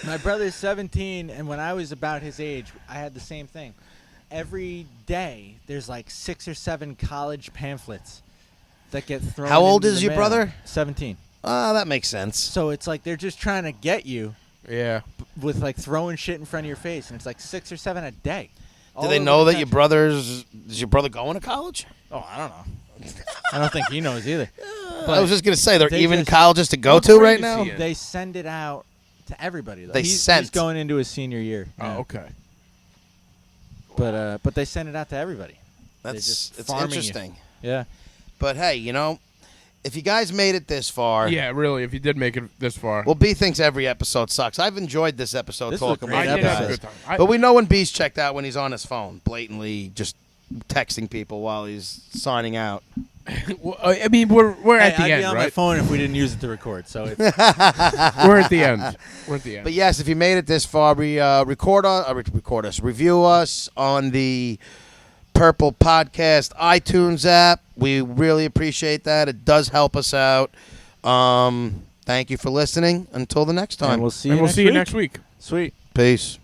My brother's 17, and when I was about his age, I had the same thing. Every day, there's like 6 or 7 college pamphlets that get thrown. How old into is the your mail. brother? 17. That makes sense. So it's like they're just trying to get you Yeah. with like throwing shit in front of your face, and it's like 6 or 7 a day. Do they know that your brother's? Is your brother going to college? Oh, I don't know. I don't think he knows either. I was just gonna say, they're they even just- colleges to go What to grade right is now. he in? They send it out to everybody. Though. They he's sent. going into his senior year. Oh, yeah. okay. But they send it out to everybody. That's just it's farming you. interesting. Yeah. But hey, if you guys made it this far, Yeah, really. If you did make it this far, well, B thinks every episode sucks. I've enjoyed this episode This was a talking great about I you did have a guys. good time. But we know when B's checked out when he's on his phone, blatantly just texting people while he's signing out. Well, I mean, we're at the I'd end, be on my right? phone if we didn't use it to record. So it's We're at the end. We're at the end. But yes, if you made it this far, record us, review us on the Purple Podcast iTunes app. We really appreciate that. It does help us out. Thank you for listening. Until the next time. and we'll see and you we'll next see you week. next week. Sweet. Peace.